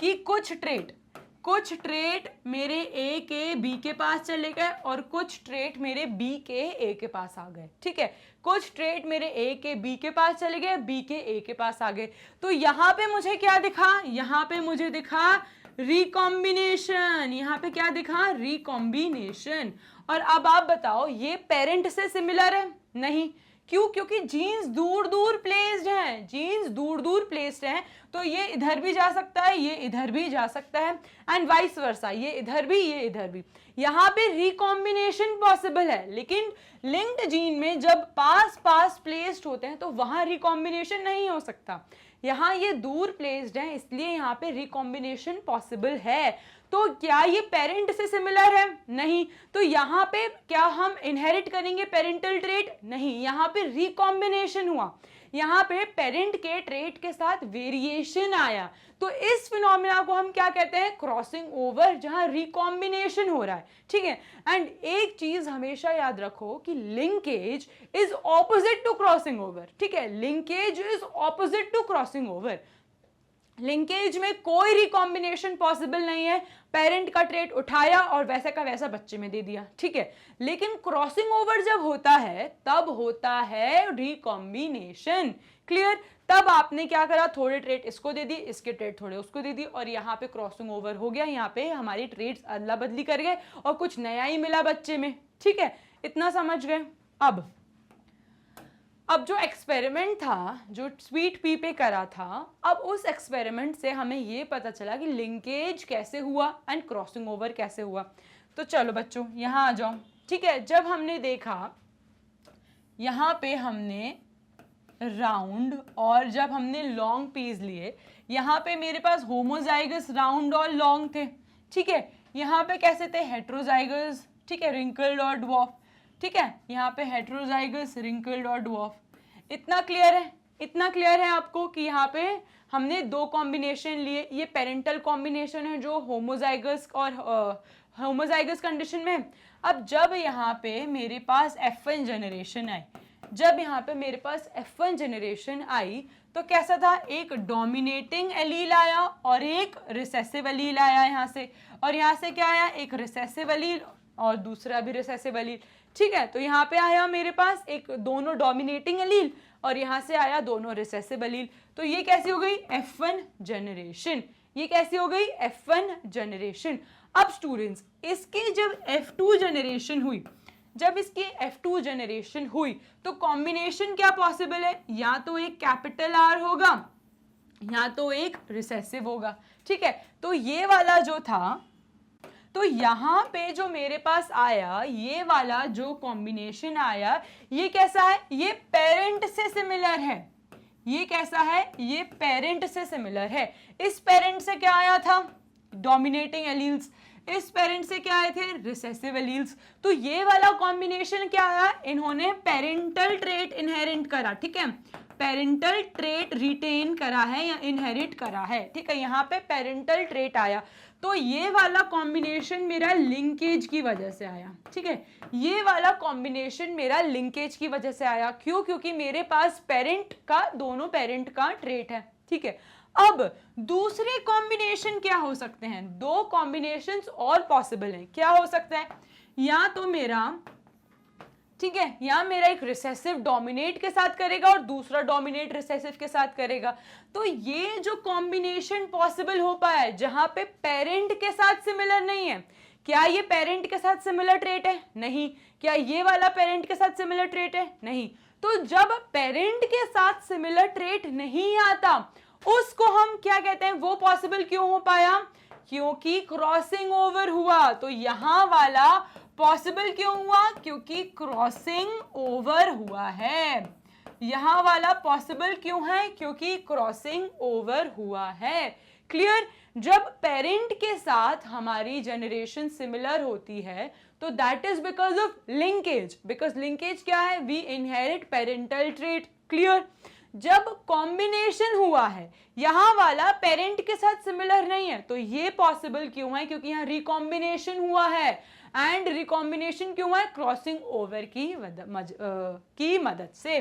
S1: कि कुछ ट्रेट मेरे ए के बी के पास चले गए और कुछ ट्रेट मेरे बी के ए के पास आ गए, ठीक है। कुछ ट्रेट मेरे ए के बी के पास चले गए, बी के ए के पास आ गए। तो यहाँ पे मुझे क्या दिखा? यहाँ पे मुझे दिखा रिकॉम्बिनेशन। यहाँ पे क्या दिखा? रिकॉम्बिनेशन। और अब आप बताओ, ये पेरेंट से सिमिलर है? नहीं। क्यों? क्योंकि जीन्स दूर दूर प्लेस्ड हैं, जीन्स दूर दूर प्लेस्ड हैं, तो ये इधर भी जा सकता है, ये इधर भी जा सकता है, एंड वाइस वर्सा, ये इधर भी, ये इधर भी। यहाँ पे रिकॉम्बिनेशन पॉसिबल है, लेकिन लिंक्ड जीन में जब पास पास प्लेस्ड होते हैं तो वहां रिकॉम्बिनेशन नहीं हो सकता। यहाँ ये दूर प्लेस्ड हैं, इसलिए यहाँ पे रिकॉम्बिनेशन पॉसिबल है। तो क्या ये पेरेंट से सिमिलर है? नहीं। तो यहाँ पे क्या हम इनहेरिट करेंगे पेरेंटल ट्रेट? नहीं, यहाँ पे रिकॉम्बिनेशन हुआ। यहाँ पे पेरेंट के ट्रेट के साथ वेरिएशन आया, तो इस फिनोमिना को हम क्या कहते हैं, क्रॉसिंग ओवर, जहां रिकॉम्बिनेशन हो रहा है, ठीक है। एंड एक चीज हमेशा याद रखो कि linkage is opposite to crossing over, ठीक है, linkage is opposite to crossing over. Linkage में कोई रिकॉम्बिनेशन पॉसिबल नहीं है, पेरेंट का ट्रेट उठाया और वैसा का वैसा बच्चे में दे दिया, ठीक है। लेकिन क्रॉसिंग ओवर जब होता है तब होता है रिकॉम्बिनेशन, क्लियर। तब आपने क्या करा, थोड़े ट्रेट इसको दे दी, इसके ट्रेट थोड़े उसको दे दी, और यहाँ पे क्रॉसिंग ओवर हो गया, यहाँ पे हमारी ट्रेट्स अदला बदली कर गए और कुछ नया ही मिला बच्चे में, ठीक है। इतना समझ गए। अब जो एक्सपेरिमेंट था जो स्वीट पी पे करा था, अब उस एक्सपेरिमेंट से हमें ये पता चला कि लिंकेज कैसे हुआ एंड क्रॉसिंग ओवर कैसे हुआ। तो चलो बच्चों यहाँ आ जाओ, ठीक है। जब हमने देखा यहाँ पे हमने राउंड और जब हमने लॉन्ग पीस लिए, यहाँ पे मेरे पास होमोजाइगस राउंड और लॉन्ग थे, ठीक है। यहाँ पे कैसे थे, हेट्रोजाइगस, ठीक है, रिंकल्ड और ड्वार्फ, ठीक है। यहाँ पे हेट्रोजाइगस, रिंकल्ड और ड्वार्फ। इतना क्लियर है, इतना क्लियर है आपको कि यहाँ पे हमने दो कॉम्बिनेशन लिए, ये पेरेंटल कॉम्बिनेशन है जो होमोजाइगस और होमोजाइगस कंडीशन में। अब जब यहाँ पे मेरे पास F1 जनरेशन आई, जब यहाँ पे मेरे पास F1 जनरेशन आई तो कैसा था, एक डोमिनेटिंग एलील आया और एक रिसेसिव एलील आया यहाँ से, और यहाँ से क्या आया, एक रिसेसिव एलील और दूसरा भी रिसेसिव एलील, ठीक है। तो यहाँ पे आया मेरे पास एक दोनों डोमिनेटिंग एलील और यहाँ से आया दोनों रिसेसिव एलील। तो ये कैसी हो गई, F1 जनरेशन, ये कैसी हो गई, F1 जनरेशन। अब स्टूडेंट्स इसकी जब F2 जनरेशन हुई, जब इसकी F2 जनरेशन हुई तो कॉम्बिनेशन क्या पॉसिबल है, या तो एक कैपिटल R होगा या तो एक रिसेसिव होगा, ठीक है। तो ये वाला जो था, तो यहाँ पे जो मेरे पास आया ये वाला जो कॉम्बिनेशन आया, ये कैसा है, ये पेरेंट से सिमिलर है, ये कैसा है, ये पेरेंट से सिमिलर है। इस पेरेंट से क्या आया था, डोमिनेटिंग एलील्स, इस पेरेंट से क्या आए थे, रिसेसिव एलील्स। तो ये वाला कॉम्बिनेशन क्या आया, इन्होंने पेरेंटल ट्रेट इनहेरिट करा, ठीक है, पेरेंटल ट्रेट रिटेन करा है या इनहेरिट करा है, ठीक है। यहाँ पे पेरेंटल ट्रेट आया, तो ये वाला कॉम्बिनेशन मेरा लिंकेज की वजह से आया, ठीक है। ये वाला कॉम्बिनेशन मेरा लिंकेज की वजह से आया, क्यों, क्योंकि मेरे पास पेरेंट का, दोनों पेरेंट का ट्रेट है, ठीक है। अब दूसरे कॉम्बिनेशन क्या हो सकते हैं, दो कॉम्बिनेशंस और पॉसिबल हैं। क्या हो सकता है, या तो मेरा, ठीक है, या मेरा एक रिसेसिव डोमिनेट के साथ करेगा और दूसरा डोमिनेट रिसेसिव के साथ करेगा। तो ये जो कॉम्बिनेशन पॉसिबल हो पाया है जहां पे पेरेंट के साथ सिमिलर नहीं है, क्या ये पेरेंट के साथ सिमिलर ट्रेट है, नहीं। क्या ये वाला पेरेंट के साथ सिमिलर ट्रेट है, नहीं। तो जब पेरेंट के साथ सिमिलर ट्रेट नहीं आता उसको हम क्या कहते हैं, वो पॉसिबल क्यों हो पाया, क्योंकि क्रॉसिंग ओवर हुआ। तो यहां वाला पॉसिबल क्यों हुआ, क्योंकि क्रॉसिंग ओवर हुआ है। यहां वाला पॉसिबल क्यों है, क्योंकि क्रॉसिंग ओवर हुआ है, क्लियर। जब पेरेंट के साथ हमारी जनरेशन सिमिलर होती है तो that is because of linkage, because linkage क्या है, we inherit parental trait, clear. जब कॉम्बिनेशन हुआ है, यहां वाला पेरेंट के साथ सिमिलर नहीं है, तो ये पॉसिबल क्यों है, क्योंकि यहां रिकॉम्बिनेशन हुआ है, एंड रिकॉम्बिनेशन क्यों है, क्रॉसिंग ओवर की मदद से,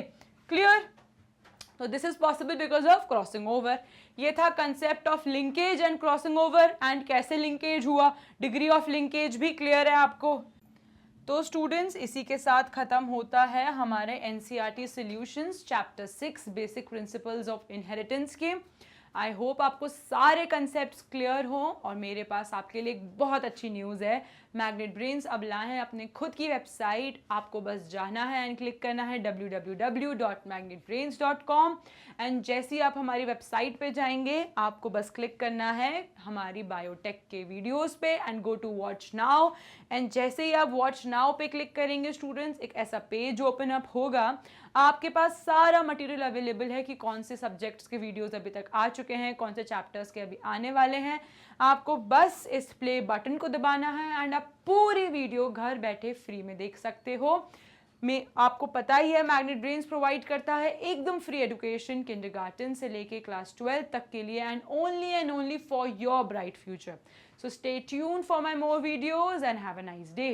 S1: क्लियर। तो this is possible because of crossing over. ये था concept of linkage and crossing over, and कैसे लिंकेज हुआ, डिग्री ऑफ लिंकेज भी क्लियर है आपको। तो स्टूडेंट्स इसी के साथ खत्म होता है हमारे NCERT solutions chapter 6 basic principles of inheritance के। आई होप आपको सारे कंसेप्ट्स क्लियर हो, और मेरे पास आपके लिए एक बहुत अच्छी न्यूज़ है, मैग्नेट ब्रेन्स अब लाए हैं अपने खुद की वेबसाइट। आपको बस जाना है एंड क्लिक करना है www.magnetbrains.com, एंड जैसे ही आप हमारी वेबसाइट पे जाएंगे आपको बस क्लिक करना है हमारी बायोटेक के वीडियोस पे and go to watch now. And जैसे ही आप वॉच नाउ पे क्लिक करेंगे स्टूडेंट्स, एक ऐसा पेज ओपन अप होगा, आपके पास सारा मटेरियल अवेलेबल है कि कौन से सब्जेक्ट्स के वीडियोस अभी तक आ चुके हैं, कौन से चैप्टर्स के अभी आने वाले हैं। आपको बस इस प्ले बटन को दबाना है एंड आप पूरी वीडियो घर बैठे फ्री में देख सकते हो। में आपको पता ही है मैग्नेट ब्रेन्स प्रोवाइड करता है एकदम फ्री एजुकेशन किंडरगार्टन से लेके क्लास 12 तक के लिए and only for your bright future. So stay tuned for my more videos and have a nice day.